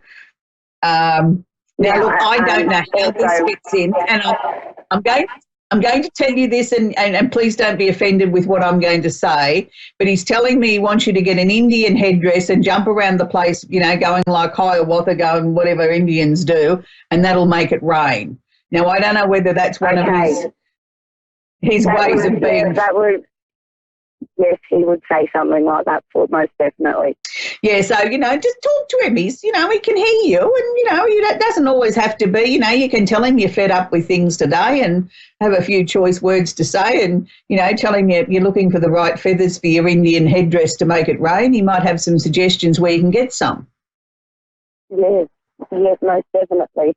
Now, look, I don't know how this fits in, and I'm going to tell you this, and please don't be offended with what I'm going to say, but he's telling me he wants you to get an Indian headdress and jump around the place, going like Hiawatha, going whatever Indians do, and that'll make it rain. Now, I don't know whether that's one of his ways of being. Yes, he would say something like that, for most definitely. Yeah, so, just talk to him. He's, he can hear you, and, it doesn't always have to be, you can tell him you're fed up with things today and have a few choice words to say, and, tell him you're looking for the right feathers for your Indian headdress to make it rain. He might have some suggestions where you can get some. Yes, most definitely.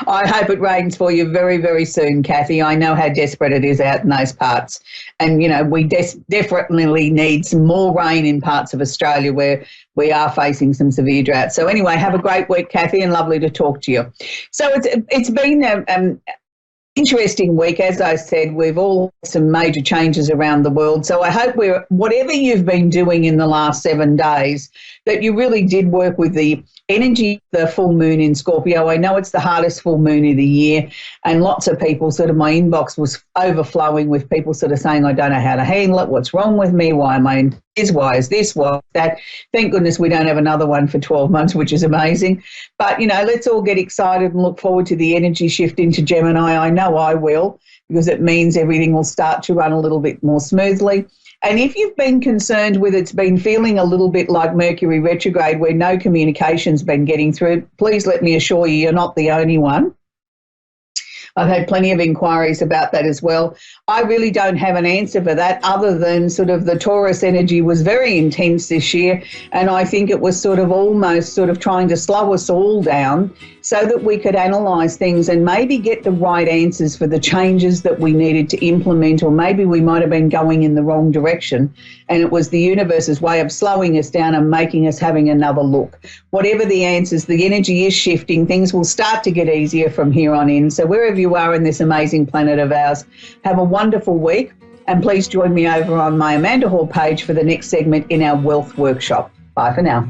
I hope it rains for you very, very soon, Kathy. I know how desperate it is out in those parts. And, we definitely need some more rain in parts of Australia where we are facing some severe drought. So anyway, have a great week, Kathy, and lovely to talk to you. So it's been an interesting week. As I said, we've all had some major changes around the world. So I hope whatever you've been doing in the last 7 days, that you really did work with the energy of the full moon in Scorpio. I know it's the hardest full moon of the year, and lots of people my inbox was overflowing with people saying, I don't know how to handle it. What's wrong with me? Why am I in this? Why is this? Why is that? Thank goodness we don't have another one for 12 months, which is amazing. But, let's all get excited and look forward to the energy shift into Gemini. I know I will, because it means everything will start to run a little bit more smoothly. And if you've been concerned with it's been feeling a little bit like Mercury retrograde where no communication's been getting through, please let me assure you, you're not the only one. I've had plenty of inquiries about that as well. I really don't have an answer for that, other than the Taurus energy was very intense this year, and I think it was almost trying to slow us all down so that we could analyse things and maybe get the right answers for the changes that we needed to implement, or maybe we might have been going in the wrong direction, and it was the universe's way of slowing us down and making us having another look. Whatever the answers, the energy is shifting. Things will start to get easier from here on in. So wherever you are in this amazing planet of ours, have a wonderful week, and please join me over on my Amanda Hall page for the next segment in our wealth workshop. Bye for now.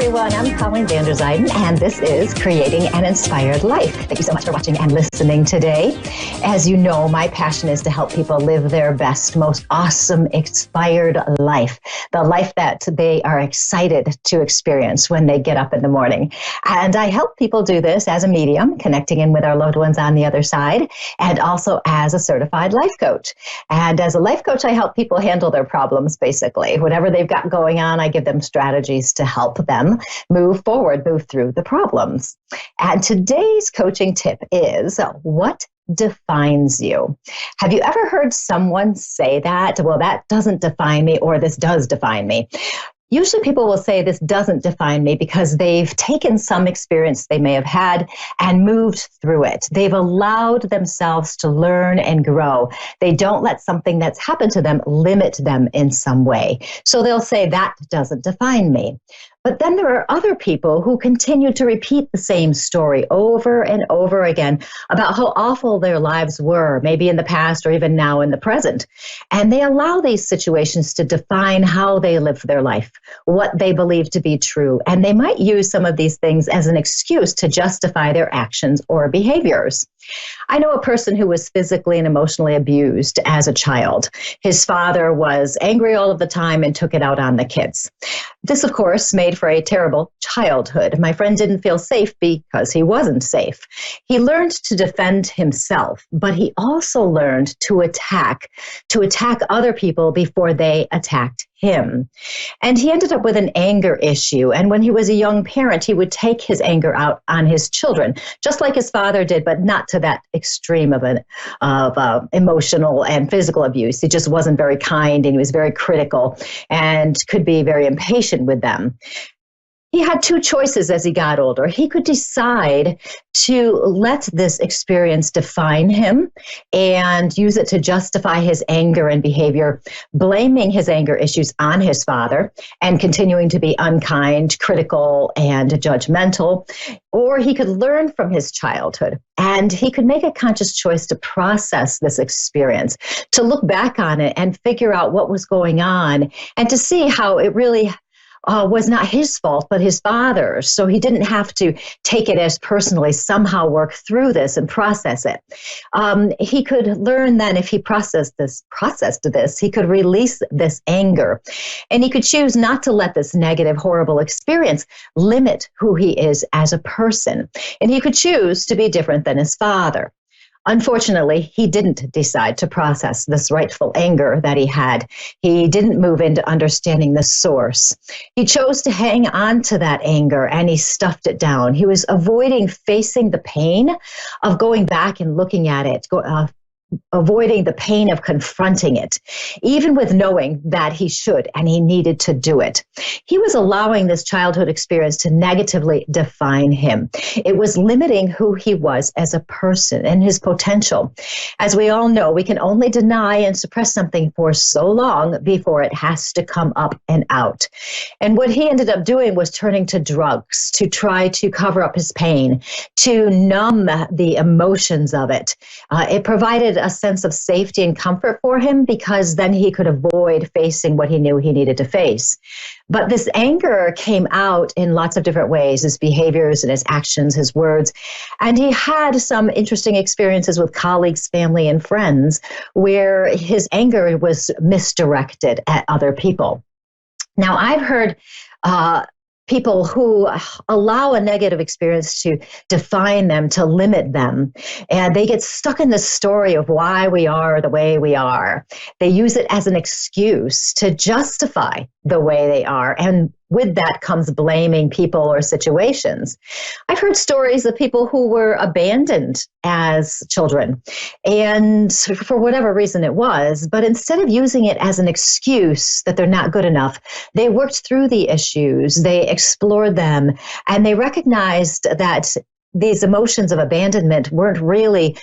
everyone. I'm Colleen Vanderzijden, and this is Creating an Inspired Life. Thank you so much for watching and listening today. As you know, my passion is to help people live their best, most awesome, inspired life, the life that they are excited to experience when they get up in the morning. And I help people do this as a medium, connecting in with our loved ones on the other side, and also as a certified life coach. And as a life coach, I help people handle their problems, basically. Whatever they've got going on, I give them strategies to help them move forward, move through the problems. And today's coaching tip is, what defines you? Have you ever heard someone say that? Well, that doesn't define me, or this does define me. Usually people will say this doesn't define me because they've taken some experience they may have had and moved through it. They've allowed themselves to learn and grow. They don't let something that's happened to them limit them in some way. So they'll say that doesn't define me. But then there are other people who continue to repeat the same story over and over again about how awful their lives were, maybe in the past or even now in the present. And they allow these situations to define how they live their life, what they believe to be true. And they might use some of these things as an excuse to justify their actions or behaviors. I know a person who was physically and emotionally abused as a child. His father was angry all of the time and took it out on the kids. This, of course, made for a terrible childhood. My friend didn't feel safe because he wasn't safe. He learned to defend himself, but he also learned to attack other people before they attacked him. And he ended up with an anger issue. And when he was a young parent, he would take his anger out on his children, just like his father did, but not to that extreme of emotional and physical abuse. He just wasn't very kind, and he was very critical and could be very impatient with them. He had two choices as he got older. He could decide to let this experience define him and use it to justify his anger and behavior, blaming his anger issues on his father and continuing to be unkind, critical, and judgmental. Or he could learn from his childhood, and he could make a conscious choice to process this experience, to look back on it and figure out what was going on, and to see how it really was not his fault, but his father's. So he didn't have to take it as personally, somehow work through this and process it. He could learn then, if he processed this, he could release this anger. And he could choose not to let this negative, horrible experience limit who he is as a person. And he could choose to be different than his father. Unfortunately, he didn't decide to process this rightful anger that he had. He didn't move into understanding the source. He chose to hang on to that anger, and he stuffed it down. He was avoiding facing the pain of going back and looking at it, avoiding the pain of confronting it, even with knowing that he should and he needed to do it. He was allowing this childhood experience to negatively define him. It was limiting who he was as a person and his potential. As we all know, we can only deny and suppress something for so long before it has to come up and out. And what he ended up doing was turning to drugs to try to cover up his pain, to numb the emotions of it. It provided a sense of safety and comfort for him, because then he could avoid facing what he knew he needed to face. But this anger came out in lots of different ways, his behaviors and his actions, his words. And he had some interesting experiences with colleagues, family, and friends where his anger was misdirected at other people. Now, I've heard people who allow a negative experience to define them, to limit them, and they get stuck in the story of why we are the way we are. They use it as an excuse to justify the way they are, and with that comes blaming people or situations. I've heard stories of people who were abandoned as children, and for whatever reason it was, but instead of using it as an excuse that they're not good enough, they worked through the issues, they explored them, and they recognized that these emotions of abandonment weren't really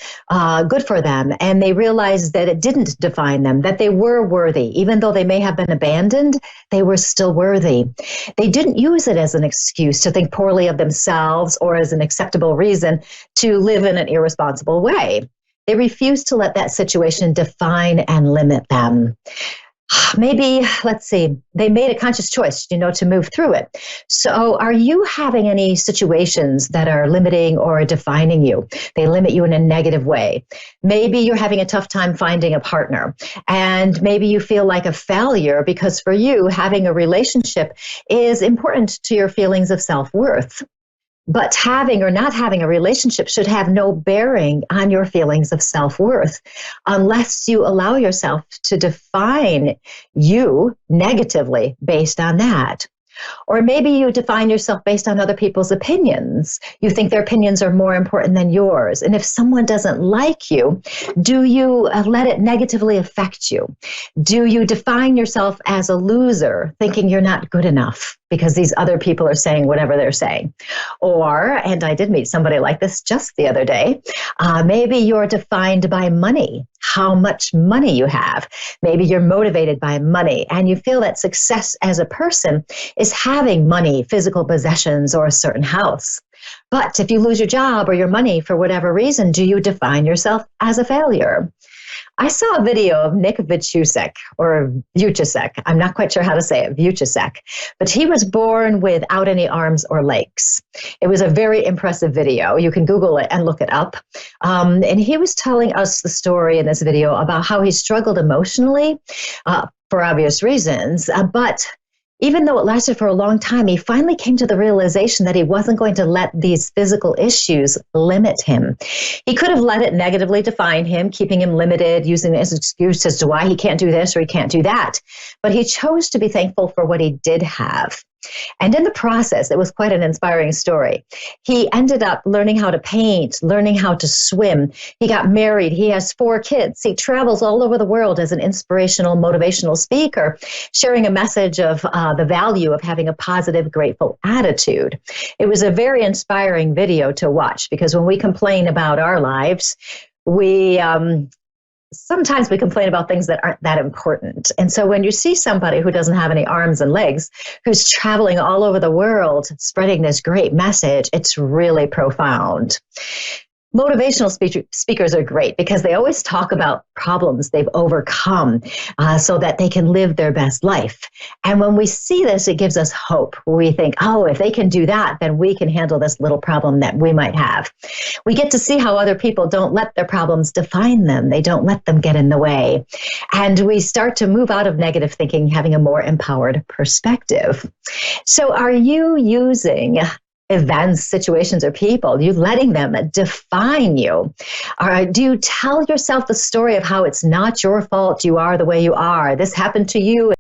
good for them. And they realized that it didn't define them, that they were worthy. Even though they may have been abandoned, they were still worthy. They didn't use it as an excuse to think poorly of themselves or as an acceptable reason to live in an irresponsible way. They refused to let that situation define and limit them. maybe, let's see, they made a conscious choice, to move through it. So are you having any situations that are limiting or defining you? They limit you in a negative way. Maybe you're having a tough time finding a partner, and maybe you feel like a failure because for you, having a relationship is important to your feelings of self-worth. But having or not having a relationship should have no bearing on your feelings of self-worth unless you allow yourself to define you negatively based on that. Or maybe you define yourself based on other people's opinions. You think their opinions are more important than yours. And if someone doesn't like you, do you let it negatively affect you? Do you define yourself as a loser, thinking you're not good enough because these other people are saying whatever they're saying? Or, and I did meet somebody like this just the other day, maybe you're defined by money, how much money you have. Maybe you're motivated by money and you feel that success as a person is having money, physical possessions, or a certain house. But if you lose your job or your money for whatever reason, do you define yourself as a failure? I saw a video of Nick Vujicic, or Vujicic. I'm not quite sure how to say it, Vujicic. But he was born without any arms or legs. It was a very impressive video. You can Google it and look it up. And he was telling us the story in this video about how he struggled emotionally for obvious reasons. But even though it lasted for a long time, he finally came to the realization that he wasn't going to let these physical issues limit him. He could have let it negatively define him, keeping him limited, using it as an excuse as to why he can't do this or he can't do that. But he chose to be thankful for what he did have. And in the process, it was quite an inspiring story. He ended up learning how to paint, learning how to swim. He got married. He has 4 kids. He travels all over the world as an inspirational, motivational speaker, sharing a message of the value of having a positive, grateful attitude. It was a very inspiring video to watch because when we complain about our lives, sometimes we complain about things that aren't that important. And so when you see somebody who doesn't have any arms and legs, who's traveling all over the world, spreading this great message, it's really profound. Motivational speakers are great because they always talk about problems they've overcome so that they can live their best life. And when we see this, it gives us hope. We think, oh, if they can do that, then we can handle this little problem that we might have. We get to see how other people don't let their problems define them. They don't let them get in the way. And we start to move out of negative thinking, having a more empowered perspective. So are you using events, situations, or people, you letting them define you? Or do you tell yourself the story of how it's not your fault, you are the way you are, this happened to you,